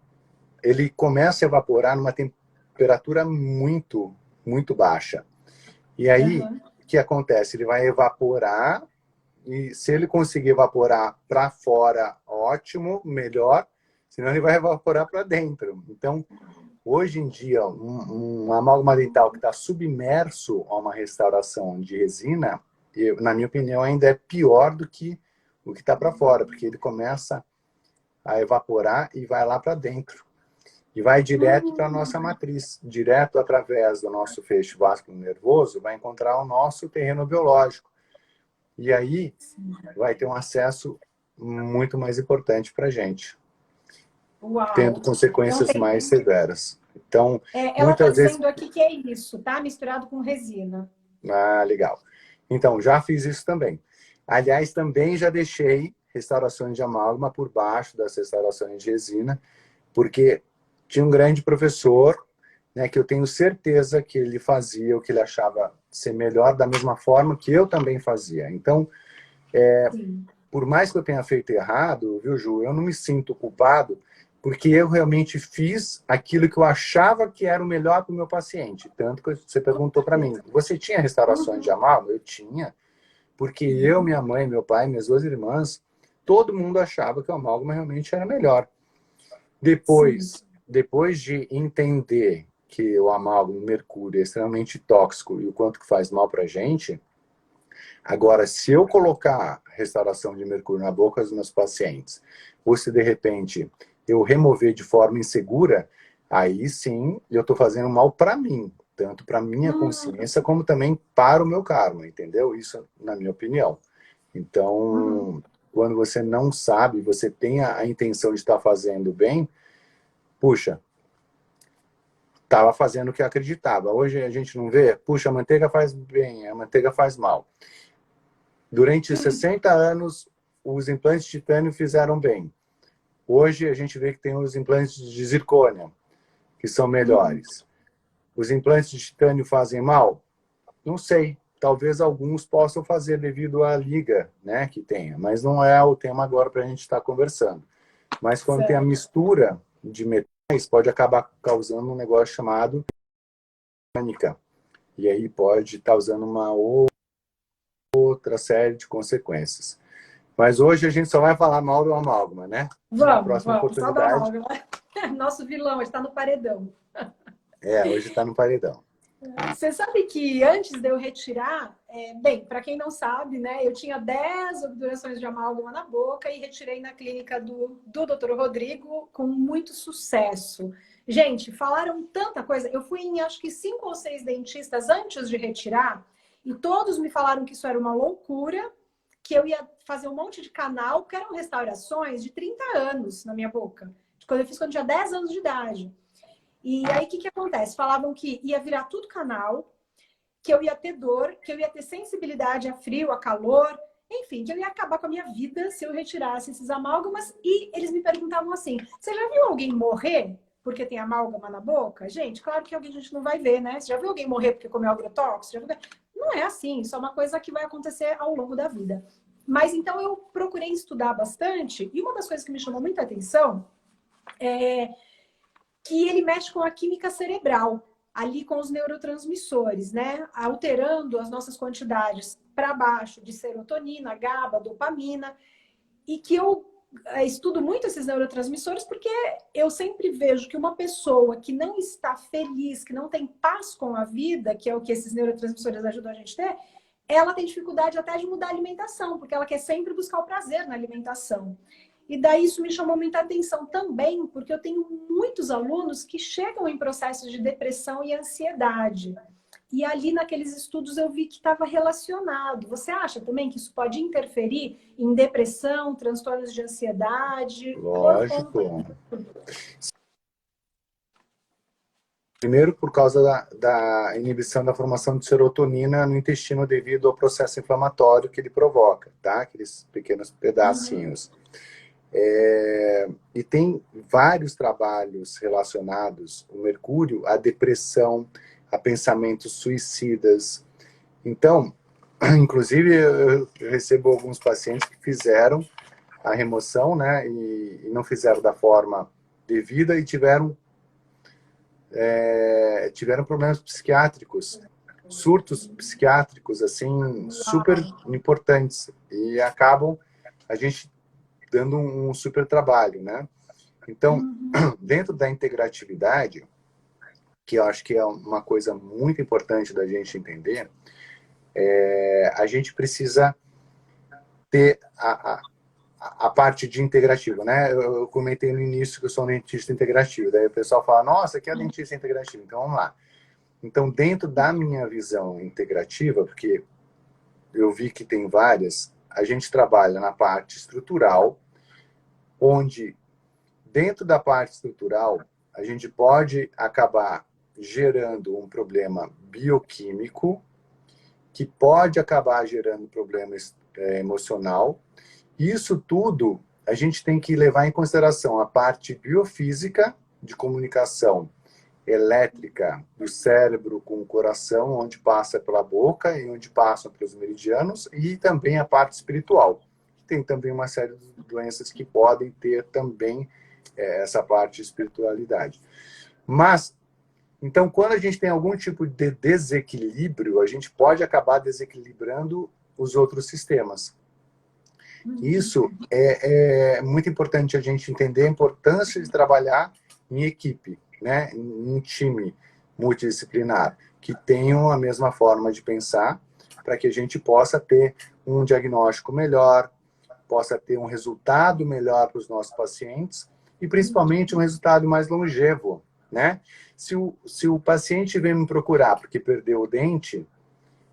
ele começa a evaporar numa temperatura muito, muito baixa. E aí, o que acontece? Ele vai evaporar, e se ele conseguir evaporar para fora, ótimo, melhor, senão ele vai evaporar para dentro. Então, hoje em dia, um amálgama dental que está submerso a uma restauração de resina, na minha opinião, ainda é pior do que o que está para fora, porque ele começa a evaporar e vai lá para dentro. E vai direto para a nossa matriz, direto através do nosso feixe vascular nervoso, vai encontrar o nosso terreno biológico. E aí vai ter um acesso muito mais importante para a gente, tendo consequências então, mais severas. Então, ela está dizendo aqui que é isso, tá? Misturado com resina. Ah, legal. Então, já fiz isso também. Aliás, também já deixei restaurações de amálgama por baixo das restaurações de resina, porque tinha um grande professor, né, que eu tenho certeza que ele fazia o que ele achava ser melhor da mesma forma que eu também fazia. Então, por mais que eu tenha feito errado, viu, Ju, eu não me sinto culpado, porque eu realmente fiz aquilo que eu achava que era o melhor para o meu paciente. Tanto que você perguntou para mim, você tinha restaurações de amálgama? Eu tinha, porque eu, minha mãe, meu pai, minhas duas irmãs, todo mundo achava que o amálgama realmente era melhor. Depois de entender que o amálgama, o mercúrio, é extremamente tóxico e o quanto que faz mal para a gente, agora, se eu colocar restauração de mercúrio na boca dos meus pacientes, ou se de repente eu remover de forma insegura, aí sim eu estou fazendo mal para mim, tanto para minha consciência como também para o meu karma, entendeu? Isso na minha opinião. Então, quando você não sabe, você tem a intenção de estar fazendo bem, puxa, estava fazendo o que acreditava. Hoje a gente não vê, puxa, a manteiga faz bem, a manteiga faz mal. Durante 60 anos, os implantes de titânio fizeram bem. Hoje a gente vê que tem os implantes de zircônia, que são melhores. Os implantes de titânio fazem mal? Não sei. talvez alguns possam fazer devido à liga, né, que tenha, mas não é o tema agora para a gente estar conversando. Mas quando tem a mistura de metais, pode acabar causando um negócio chamado mecânica. E aí pode estar usando uma outra série de consequências. Mas hoje a gente só vai falar mal do amálgama, né? Na próxima oportunidade. Só do amálgama. Nosso vilão está no paredão. Hoje está no paredão. Você sabe que antes de eu retirar, bem, para quem não sabe, né, eu tinha 10 obturações de amálgama na boca e retirei na clínica do Dr. Rodrigo com muito sucesso. Gente, falaram tanta coisa. Eu fui em acho que 5 ou 6 dentistas antes de retirar e todos me falaram que isso era uma loucura, que eu ia fazer um monte de canal, porque eram restaurações de 30 anos na minha boca. Quando eu fiz quando eu tinha 10 anos de idade. E aí, o que acontece? Falavam que ia virar tudo canal, que eu ia ter dor, que eu ia ter sensibilidade a frio, a calor, enfim, que eu ia acabar com a minha vida se eu retirasse esses amálgamas. E eles me perguntavam assim, você já viu alguém morrer porque tem amálgama na boca? Gente, claro que alguém a gente não vai ver, né? Você já viu alguém morrer porque comeu agrotóxico? Não é assim, isso é uma coisa que vai acontecer ao longo da vida. Mas então eu procurei estudar bastante, e uma das coisas que me chamou muita atenção é que ele mexe com a química cerebral, ali com os neurotransmissores, né? Alterando as nossas quantidades para baixo de serotonina, GABA, dopamina, e que eu estudo muito esses neurotransmissores porque eu sempre vejo que uma pessoa que não está feliz, que não tem paz com a vida, que é o que esses neurotransmissores ajudam a gente a ter, ela tem dificuldade até de mudar a alimentação, porque ela quer sempre buscar o prazer na alimentação. E daí isso me chamou muita atenção também, porque eu tenho muitos alunos que chegam em processos de depressão e ansiedade. E ali naqueles estudos eu vi que estava relacionado. Você acha também que isso pode interferir em depressão, transtornos de ansiedade? Lógico. Primeiro, por causa da inibição da formação de serotonina no intestino devido ao processo inflamatório que ele provoca, tá? Aqueles pequenos pedacinhos. E tem vários trabalhos relacionados, o mercúrio, à depressão, a pensamentos suicidas. Então, inclusive, eu recebo alguns pacientes que fizeram a remoção, né, e não fizeram da forma devida e tiveram problemas psiquiátricos, surtos psiquiátricos, assim, super importantes. E acabam a gente dando um super trabalho, né? Então, dentro da integratividade, que eu acho que é uma coisa muito importante da gente entender, a gente precisa ter a parte de integrativo, né? Eu comentei no início que eu sou um dentista integrativo, daí o pessoal fala, nossa, que é dentista integrativo? Então, vamos lá. Então, dentro da minha visão integrativa, porque eu vi que tem várias, a gente trabalha na parte estrutural, onde dentro da parte estrutural a gente pode acabar gerando um problema bioquímico, que pode acabar gerando problema emocional. Isso tudo a gente tem que levar em consideração a parte biofísica de comunicação elétrica do cérebro com o coração, onde passa pela boca e onde passam pelos meridianos, e também a parte espiritual. Tem também uma série de doenças que podem ter também essa parte de espiritualidade. Mas, então, quando a gente tem algum tipo de desequilíbrio, a gente pode acabar desequilibrando os outros sistemas. Isso é muito importante a gente entender a importância de trabalhar em equipe, né? Em um time multidisciplinar, que tenham a mesma forma de pensar, para que a gente possa ter um diagnóstico melhor, possa ter um resultado melhor para os nossos pacientes e, principalmente, um resultado mais longevo, né? Se o paciente vem me procurar porque perdeu o dente,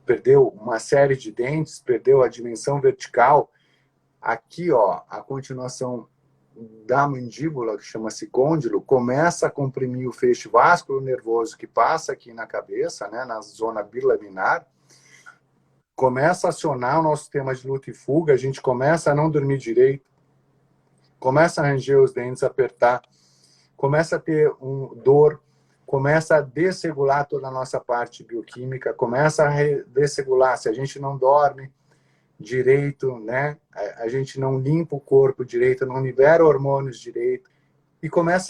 perdeu uma série de dentes, perdeu a dimensão vertical, aqui, ó, a continuação da mandíbula, que chama-se côndilo, começa a comprimir o feixe vascular nervoso que passa aqui na cabeça, né, na zona bilaminar, começa a acionar o nosso sistema de luta e fuga, a gente começa a não dormir direito, começa a ranger os dentes, apertar, começa a ter dor começa a desregular toda a nossa parte bioquímica, começa a desregular. Se a gente não dorme direito, né? A gente não limpa o corpo direito, não libera hormônios direito, e começa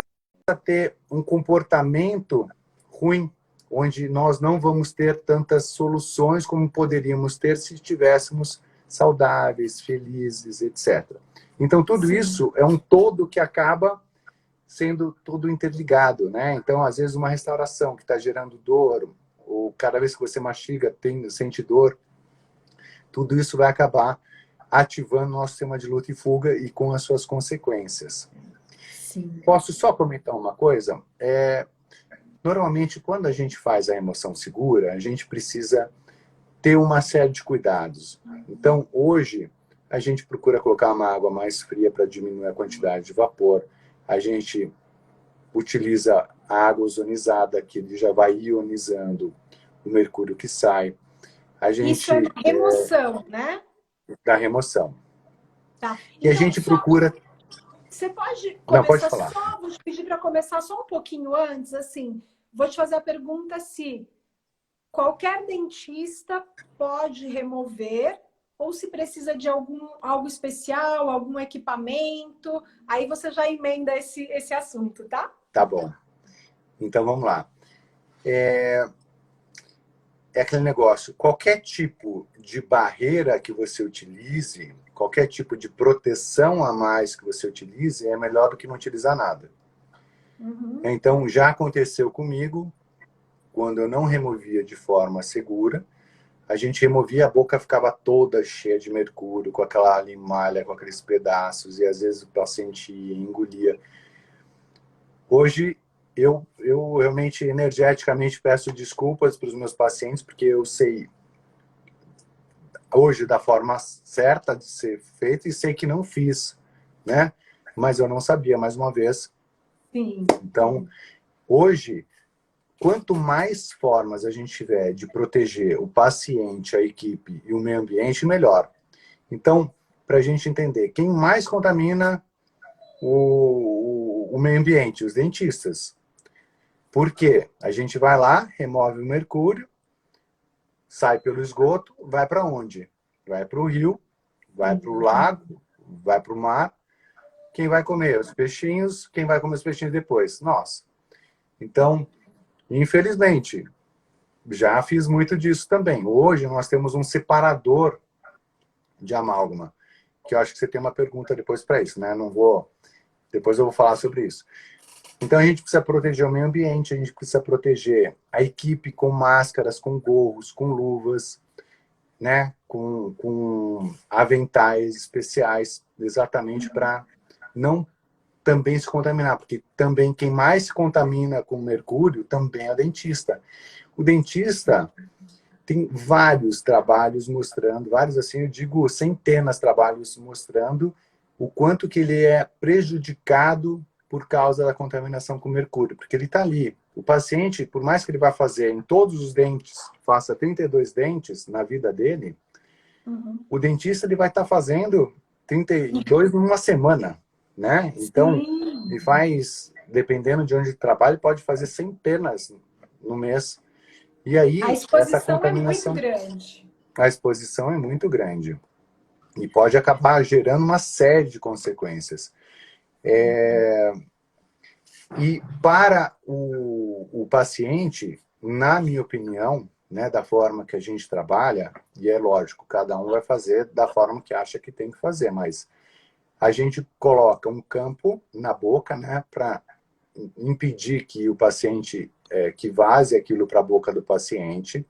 a ter um comportamento ruim, onde nós não vamos ter tantas soluções como poderíamos ter se estivéssemos saudáveis, felizes, etc. Então, tudo Sim. isso é um todo que acaba sendo tudo interligado, né? Então, às vezes, uma restauração que está gerando dor, ou cada vez que você mastiga, sente dor, tudo isso vai acabar ativando o nosso sistema de luta e fuga e com as suas consequências. Sim. Posso só comentar uma coisa? Normalmente, quando a gente faz a remoção segura, a gente precisa ter uma série de cuidados. Então, hoje, a gente procura colocar uma água mais fria para diminuir a quantidade de vapor. A gente utiliza a água ozonizada, que ele já vai ionizando o mercúrio que sai. A gente, Isso é remoção, né? da remoção. Tá. E a Então, gente procura... você pode Não, pode começar falar. vou te pedir para começar só um pouquinho antes, assim, vou te fazer a pergunta se qualquer dentista pode remover ou se precisa de algo especial, algum equipamento, aí você já emenda esse assunto, tá? Tá bom. Então, vamos lá. É aquele negócio, qualquer tipo de barreira que você utilize, qualquer tipo de proteção a mais que você utilize, é melhor do que não utilizar nada. Uhum. Então, já aconteceu comigo, quando eu não removia de forma segura, a gente removia, a boca ficava toda cheia de mercúrio, com aquela limalha, com aqueles pedaços, e às vezes o paciente engolia. Hoje, eu realmente, energeticamente, peço desculpas para os meus pacientes, porque eu sei hoje da forma certa de ser feito e sei que não fiz, né? Mas eu não sabia, mais uma vez. Sim. Então, hoje, quanto mais formas a gente tiver de proteger o paciente, a equipe e o meio ambiente, melhor. Então, para a gente entender, quem mais contamina o meio ambiente? Os dentistas. Por quê? A gente vai lá, remove o mercúrio, sai pelo esgoto, vai para onde? Vai para o rio, vai para o lago, vai para o mar. Quem vai comer? Os peixinhos. Quem vai comer os peixinhos depois? Nós. Então, infelizmente, já fiz muito disso também. Hoje nós temos um separador de amálgama, que eu acho que você tem uma pergunta depois para isso, né? Não vou... Depois eu vou falar sobre isso. Então a gente precisa proteger o meio ambiente, a gente precisa proteger a equipe com máscaras, com gorros, com luvas, né? Com aventais especiais, exatamente para não também se contaminar, porque também quem mais se contamina com mercúrio também é o dentista. O dentista tem vários trabalhos mostrando, vários assim, eu digo centenas de trabalhos mostrando o quanto que ele é prejudicado por causa da contaminação com mercúrio, porque ele está ali. O paciente, por mais que ele vá fazer em todos os dentes, faça 32 dentes na vida dele, o dentista ele vai estar fazendo 32 numa semana, né? Então, ele faz, dependendo de onde trabalha, pode fazer centenas no mês. E aí, A essa exposição é muito contaminação, grande. a exposição é muito grande. E pode acabar gerando uma série de consequências. E para o paciente, na minha opinião, né, da forma que a gente trabalha, e é lógico, cada um vai fazer da forma que acha que tem que fazer, mas a gente coloca um campo na boca, né, para impedir que o paciente, que vaze aquilo para a boca do paciente,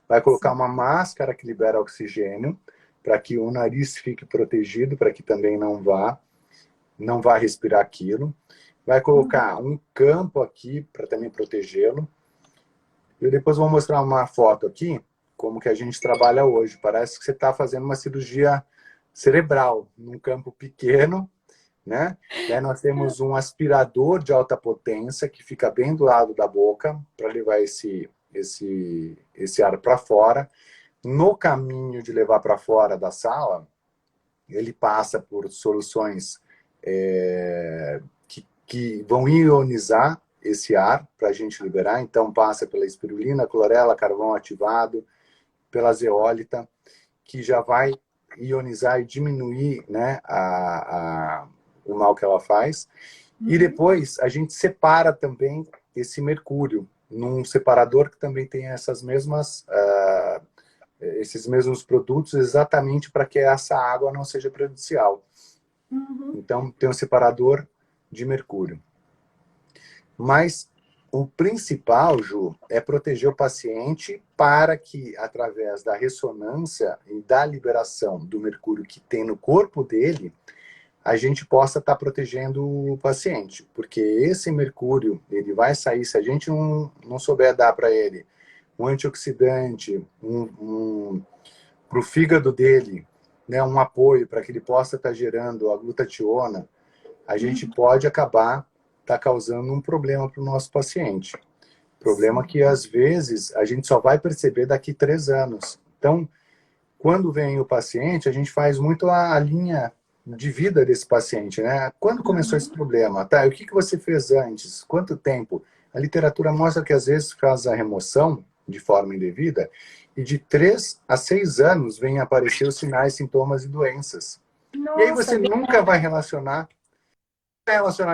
vai colocar uma máscara que libera oxigênio, para que o nariz fique protegido, para que também não vá respirar aquilo. Vai colocar um campo aqui para também protegê-lo. Eu depois vou mostrar uma foto aqui, como que a gente trabalha hoje. Parece que você está fazendo uma cirurgia cerebral, num campo pequeno, né? Daí nós temos um aspirador de alta potência que fica bem do lado da boca para levar esse ar para fora. No caminho de levar para fora da sala, ele passa por soluções que vão ionizar esse ar para a gente liberar. Então, passa pela espirulina, clorela, carvão ativado, pela zeólita, que já vai ionizar e diminuir, né, o mal que ela faz. E depois a gente separa também esse mercúrio num separador que também tem esses mesmos produtos, exatamente para que essa água não seja prejudicial. Então, tem um separador de mercúrio. Mas o principal, Ju, é proteger o paciente para que, através da ressonância e da liberação do mercúrio que tem no corpo dele, a gente possa estar protegendo o paciente. Porque esse mercúrio, ele vai sair, se a gente não souber dar para ele um antioxidante, para o fígado dele, né, um apoio para que ele possa estar gerando a glutationa, a gente pode acabar causando um problema para o nosso paciente. Problema que, às vezes, a gente só vai perceber daqui 3 anos. Então, quando vem o paciente, a gente faz muito a linha de vida desse paciente, né? Quando começou esse problema? Tá, o que você fez antes? Quanto tempo? A literatura mostra que, às vezes, faz a remoção de forma indevida e de 3 a 6 anos vem aparecer os sinais, sintomas e doenças. Nossa, e aí você nunca vai relacionar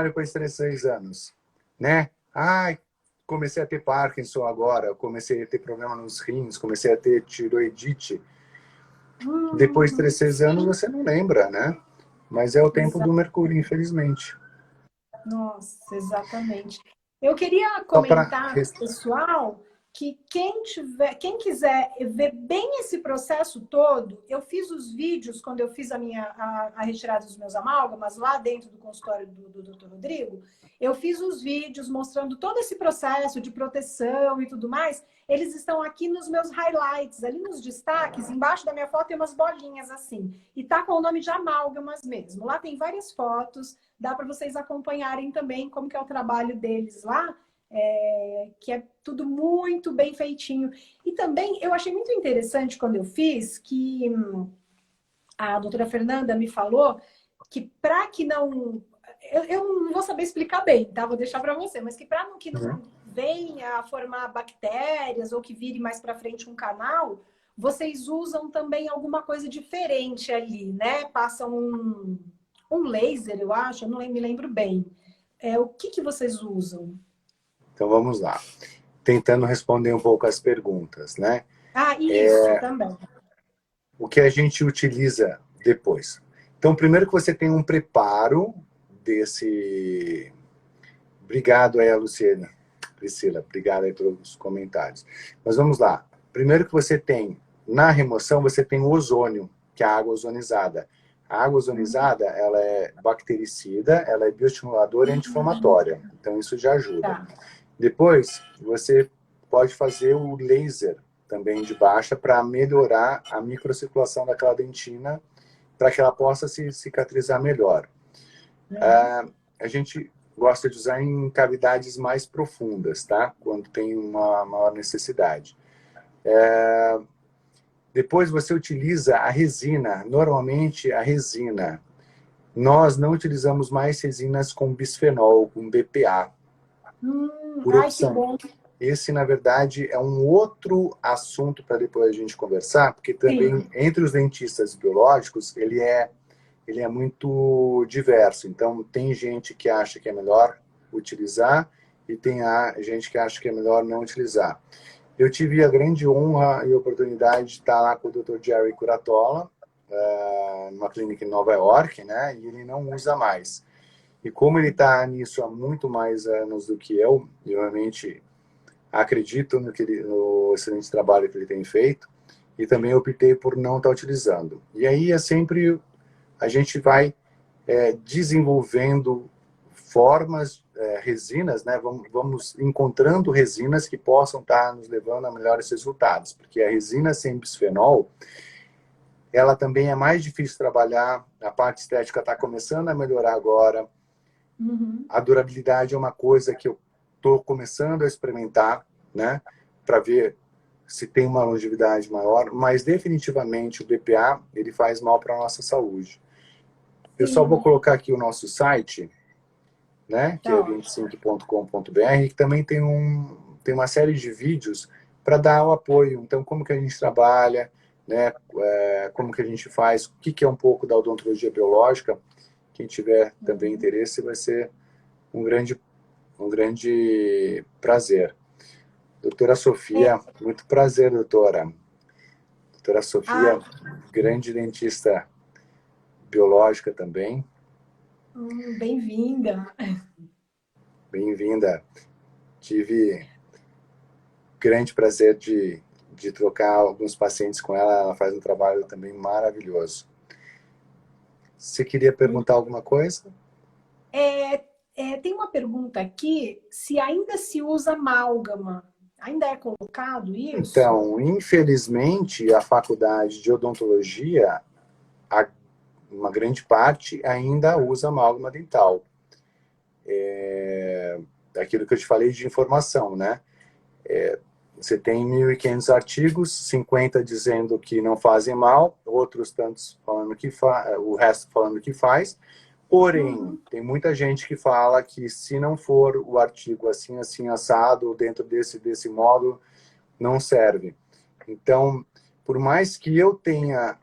depois de 3, 6 anos, né? Ai, comecei a ter Parkinson agora, comecei a ter problema nos rins, comecei a ter tiroidite. Depois de 3, 6 anos você não lembra, né? Mas é o tempo do mercúrio, infelizmente. Nossa, exatamente. Eu queria comentar, pessoal, que quem quiser ver bem esse processo todo, eu fiz os vídeos quando eu fiz a retirada dos meus amálgamas lá dentro do consultório do Dr. Rodrigo. Eu fiz os vídeos mostrando todo esse processo de proteção e tudo mais. Eles estão aqui nos meus highlights, ali nos destaques, embaixo da minha foto tem umas bolinhas assim. E tá com o nome de amálgamas mesmo. Lá tem várias fotos, dá para vocês acompanharem também como que é o trabalho deles lá. Que é tudo muito bem feitinho. E também eu achei muito interessante quando eu fiz que a doutora Fernanda me falou que para que não... Eu não vou saber explicar bem, tá? Vou deixar para você, mas que para que não venha a formar bactérias ou que vire mais para frente um canal, vocês usam também alguma coisa diferente ali, né? Passam um laser, eu acho, eu não me lembro bem. O que vocês usam? Então vamos lá. Tentando responder um pouco as perguntas, né? Isso também. O que a gente utiliza depois. Então, primeiro que você tem um preparo desse... Obrigado aí, Luciana. Priscila, obrigado aí pelos comentários. Mas vamos lá. Primeiro que você tem, na remoção, você tem o ozônio, que é a água ozonizada. A água ozonizada, ela é bactericida, ela é bioestimuladora e anti-inflamatória. Então, isso já ajuda. Tá. Depois, você pode fazer o laser também de baixa para melhorar a microcirculação daquela dentina para que ela possa se cicatrizar melhor. A gente gosta de usar em cavidades mais profundas, tá? Quando tem uma maior necessidade. Depois você utiliza a resina. Normalmente, a resina. Nós não utilizamos mais resinas com bisfenol, com BPA. Por opção. Que bom. Esse, na verdade, é um outro assunto para depois a gente conversar, porque também, entre os dentistas biológicos, ele é muito diverso. Então, tem gente que acha que é melhor utilizar e tem gente que acha que é melhor não utilizar. Eu tive a grande honra e oportunidade de estar lá com o Dr. Jerry Curatola, numa clínica em Nova York, né? E ele não usa mais. E como ele está nisso há muito mais anos do que eu realmente acredito no excelente trabalho que ele tem feito, e também optei por não estar utilizando. E aí sempre a gente vai desenvolvendo formas, resinas, né? Vamos encontrando resinas que possam estar nos levando a melhores resultados, porque a resina sem bisfenol, ela também é mais difícil de trabalhar, a parte estética está começando a melhorar agora, a durabilidade é uma coisa que eu estou começando a experimentar, né, para ver se tem uma longevidade maior, mas definitivamente o BPA, ele faz mal para a nossa saúde. Eu só vou colocar aqui o nosso site, né? Que é Tá. 25.com.br, que também tem uma série de vídeos para dar o apoio. Então, como que a gente trabalha, né? Como que a gente faz, o que é um pouco da odontologia biológica. Quem tiver também interesse, vai ser um grande prazer. Doutora Sofia, muito prazer, doutora. Doutora Sofia, Ah, grande dentista biológica também. bem-vinda. Bem-vinda. Tive grande prazer de trocar alguns pacientes com ela. Ela faz um trabalho também maravilhoso. Você queria perguntar Muito. alguma coisa? Tem uma pergunta aqui, se ainda se usa amálgama, ainda é colocado isso? Então, infelizmente, a faculdade de odontologia, a- uma grande parte ainda usa amálgama dental. Aquilo que eu te falei de informação, né? Você tem 1.500 artigos, 50 dizendo que não fazem mal, outros tantos falando que o resto falando que faz. Porém, Uhum. tem muita gente que fala que se não for o artigo assim, assim, assado, dentro desse módulo, não serve. Então, por mais que eu tenha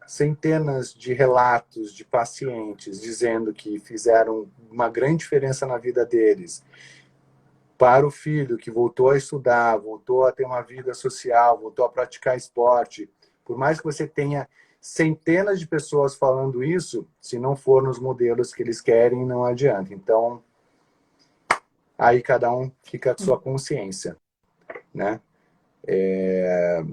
centenas de relatos de pacientes dizendo que fizeram uma grande diferença na vida deles, para o filho que voltou a estudar, voltou a ter uma vida social, voltou a praticar esporte, por mais que você tenha centenas de pessoas falando isso, se não for nos modelos que eles querem, não adianta. Então, aí cada um fica com sua consciência, né?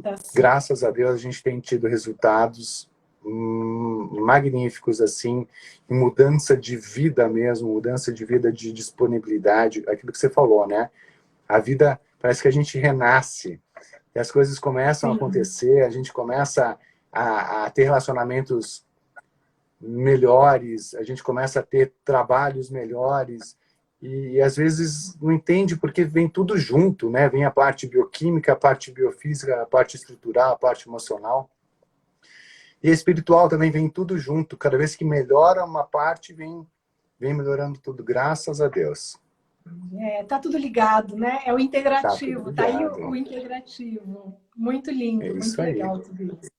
Tá certo. Graças a Deus a gente tem tido resultados magníficos assim, em mudança de vida mesmo, mudança de vida, de disponibilidade, aquilo que você falou, né? A vida parece que a gente renasce e as coisas começam a Sim. acontecer, a gente começa a ter relacionamentos melhores, a gente começa a ter trabalhos melhores e às vezes não entende porque vem tudo junto, né? Vem a parte bioquímica, a parte biofísica, a parte estrutural, a parte emocional. E a espiritual também vem tudo junto. Cada vez que melhora uma parte, vem melhorando tudo, graças a Deus. Tá tudo ligado, né? É o Tá tudo integrativo, tá aí o ligado. integrativo. Muito É lindo, muito isso aí. legal tudo isso.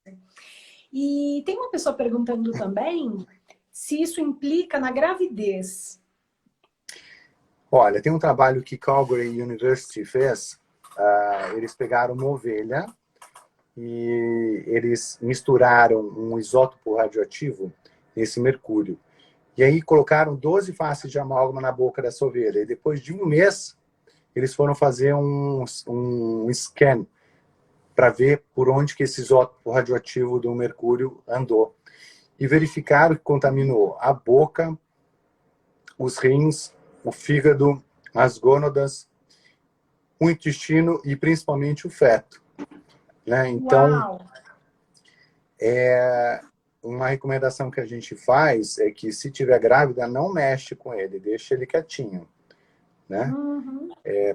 E tem uma pessoa perguntando também se isso implica na gravidez. Olha, tem um trabalho que Calgary University fez. Eles pegaram uma ovelha e eles misturaram um isótopo radioativo nesse mercúrio. E aí colocaram 12 faces de amálgama na boca dessa ovelha. E depois de um mês, eles foram fazer um scan para ver por onde que esse isótopo radioativo do mercúrio andou. E verificaram que contaminou a boca, os rins, o fígado, as gônadas, o intestino e principalmente o feto. Né? Então, Uau! uma recomendação que a gente faz é que se tiver grávida, não mexe com ele, deixa ele quietinho. Né? Uhum.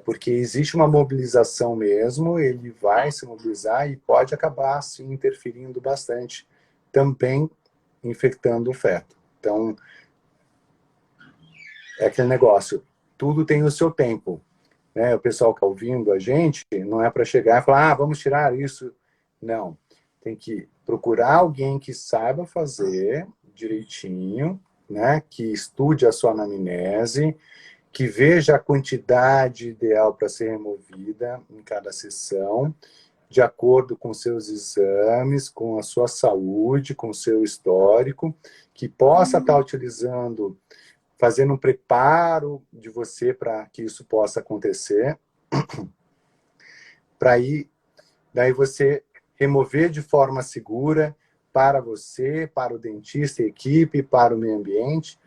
Porque existe uma mobilização mesmo, ele vai se mobilizar e pode acabar se interferindo bastante, também infectando o feto. Então, é aquele negócio, tudo tem o seu tempo. Né? O pessoal que está ouvindo a gente, não é para chegar e falar, vamos tirar isso. Não, tem que procurar alguém que saiba fazer direitinho, né? Que estude a sua anamnese, que veja a quantidade ideal para ser removida em cada sessão, de acordo com seus exames, com a sua saúde, com o seu histórico, que possa estar utilizando, fazendo um preparo de você para que isso possa acontecer, para aí, daí você remover de forma segura para você, para o dentista, a equipe, para o meio ambiente,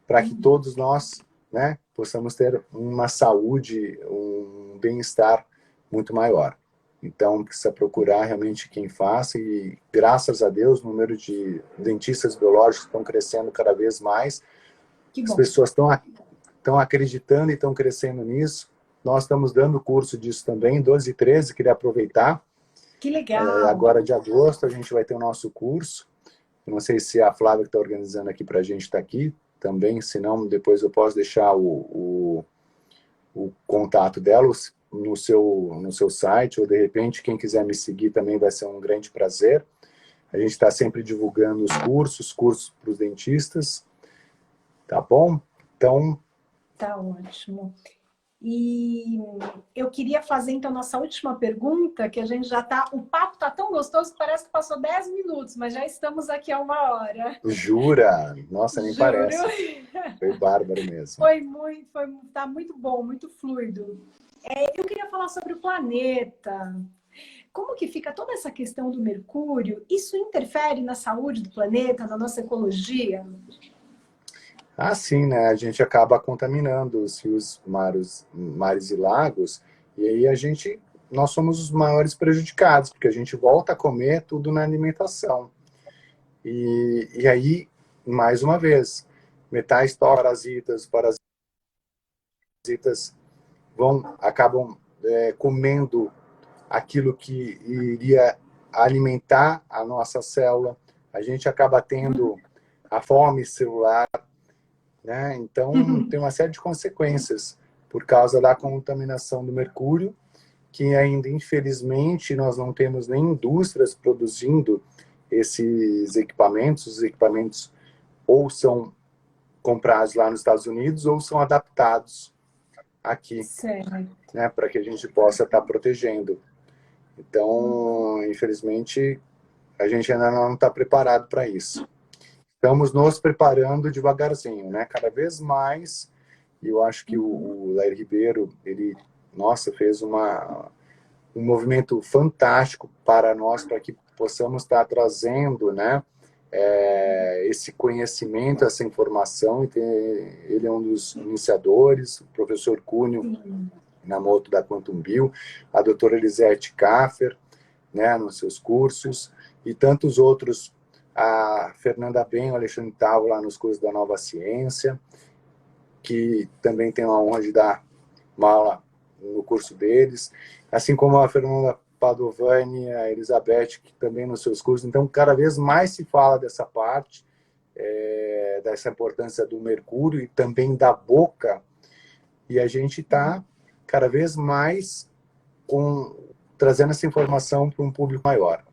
para que todos nós, né, possamos ter uma saúde, um bem-estar muito maior. Então, precisa procurar realmente quem faça e, graças a Deus, o número de dentistas biológicos estão crescendo cada vez mais. Que As bom. pessoas estão acreditando e estão crescendo nisso. Nós estamos dando curso disso também, 12 e 13, queria aproveitar. Que legal. Agora, de agosto, a gente vai ter o nosso curso. Eu não sei se a Flávia que está organizando aqui para a gente está aqui também, senão depois eu posso deixar o contato dela no seu site, ou de repente quem quiser me seguir também vai ser um grande prazer. A gente está sempre divulgando os cursos para os dentistas, tá bom? Então... Tá ótimo. E eu queria fazer, então, nossa última pergunta, que a gente já tá... O papo tá tão gostoso que parece que passou 10 minutos, mas já estamos aqui há 1 hora. Jura? Nossa, nem Juro. parece. Foi bárbaro mesmo. Tá muito bom, muito fluido. Eu queria falar sobre o planeta. Como que fica toda essa questão do Mercúrio? Isso interfere na saúde do planeta, na nossa ecologia? Ah, sim, né? A gente acaba contaminando os rios, mares e lagos, e aí nós somos os maiores prejudicados, porque a gente volta a comer tudo na alimentação. E aí, mais uma vez, metais tóxicos, parasitas acabam comendo aquilo que iria alimentar a nossa célula. A gente acaba tendo a fome celular, né? Então, tem uma série de consequências por causa da contaminação do mercúrio, que ainda, infelizmente, nós não temos nem indústrias produzindo esses equipamentos. Os equipamentos ou são comprados lá nos Estados Unidos ou são adaptados aqui, né, para que a gente possa estar protegendo. Então, infelizmente, a gente ainda não está preparado para isso. Estamos nos preparando devagarzinho, né? Cada vez mais. E eu acho que o Lair Ribeiro, ele, nossa, fez um movimento fantástico para nós, para que possamos estar trazendo, né, esse conhecimento, essa informação. Ele é um dos iniciadores, o professor Cúnio Namoto da Quantum Bio, a doutora Elisete Kaffer, né, nos seus cursos, e tantos outros, a Fernanda Ben, o Alexandre Tavo lá nos cursos da Nova Ciência, que também tem a honra de dar uma aula no curso deles, assim como a Fernanda Padovani, a Elizabeth, que também nos seus cursos. Então, cada vez mais se fala dessa parte, dessa importância do mercúrio e também da boca, e a gente está cada vez mais trazendo essa informação para um público maior.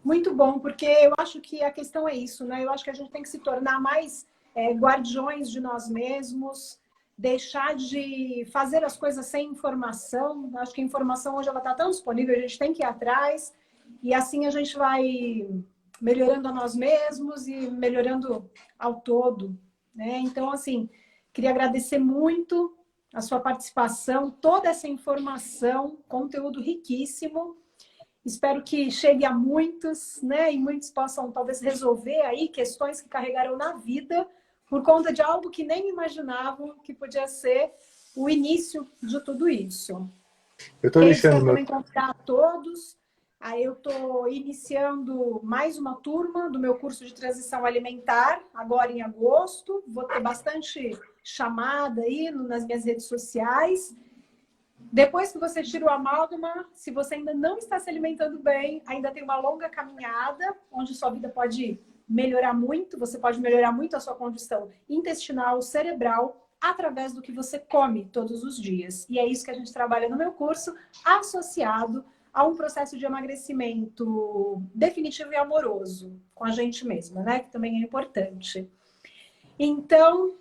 Muito bom, porque eu acho que a questão é isso, né? Eu acho que a gente tem que se tornar mais guardiões de nós mesmos, deixar de fazer as coisas sem informação. Acho que a informação hoje ela está tão disponível, a gente tem que ir atrás, e assim a gente vai melhorando a nós mesmos e melhorando ao todo, né? Então, assim, queria agradecer muito a sua participação, toda essa informação, conteúdo riquíssimo. Espero que chegue a muitos, né? E muitos possam talvez resolver aí questões que carregaram na vida por conta de algo que nem imaginavam que podia ser o início de tudo isso. Eu estou deixando também convidar a todos. Aí eu estou iniciando mais uma turma do meu curso de transição alimentar, agora em agosto. Vou ter bastante chamada aí nas minhas redes sociais. Depois que você tira o amálgama, se você ainda não está se alimentando bem, ainda tem uma longa caminhada, onde sua vida pode melhorar muito, você pode melhorar muito a sua condição intestinal, cerebral, através do que você come todos os dias. E é isso que a gente trabalha no meu curso, associado a um processo de emagrecimento definitivo e amoroso com a gente mesma, né? Que também é importante. Então,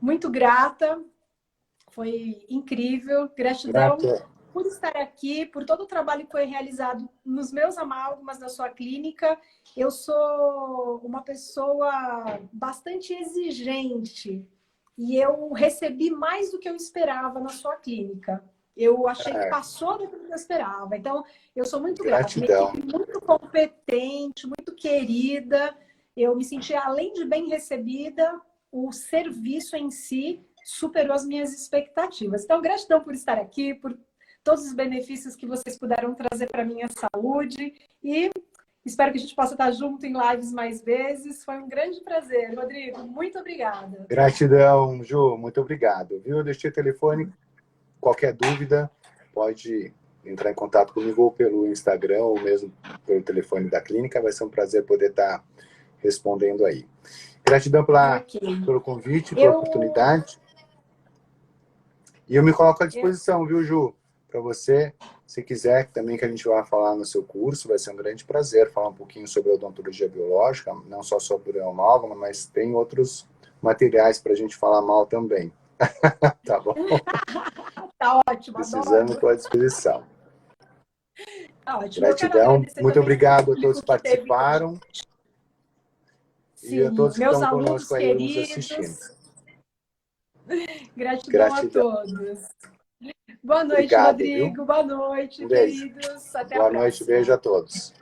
muito grata. Foi incrível. Gratidão por estar aqui, por todo o trabalho que foi realizado nos meus amálgamas da sua clínica. Eu sou uma pessoa bastante exigente e eu recebi mais do que eu esperava na sua clínica. Eu achei que passou do que eu esperava. Então, eu sou muito grata. Uma equipe muito competente, muito querida. Eu me senti, além de bem recebida, o serviço em si superou as minhas expectativas. Então, gratidão por estar aqui, por todos os benefícios que vocês puderam trazer para a minha saúde e espero que a gente possa estar junto em lives mais vezes. Foi um grande prazer. Rodrigo, muito obrigada. Gratidão, Ju, muito obrigado. Viu? Eu deixei o telefone, qualquer dúvida, pode entrar em contato comigo ou pelo Instagram ou mesmo pelo telefone da clínica. Vai ser um prazer poder estar respondendo aí. Gratidão pelo convite, pela oportunidade. E eu me coloco à disposição, viu, Ju? Para você, se quiser também que a gente vá falar no seu curso, vai ser um grande prazer falar um pouquinho sobre a odontologia biológica, não só sobre a amálgama, mas tem outros materiais para a gente falar mal também. Tá bom? Tá ótimo, precisando, estou à disposição. Tá ótimo. Gratidão, muito obrigado a todos que participaram. Sim, e a todos que meus estão alunos conosco aí queridos, nos assistindo. Gratidão a todos. Boa noite, Obrigado, Rodrigo. Viu? Boa noite, Um beijo. queridos. Até Boa a noite, próxima. beijo a todos.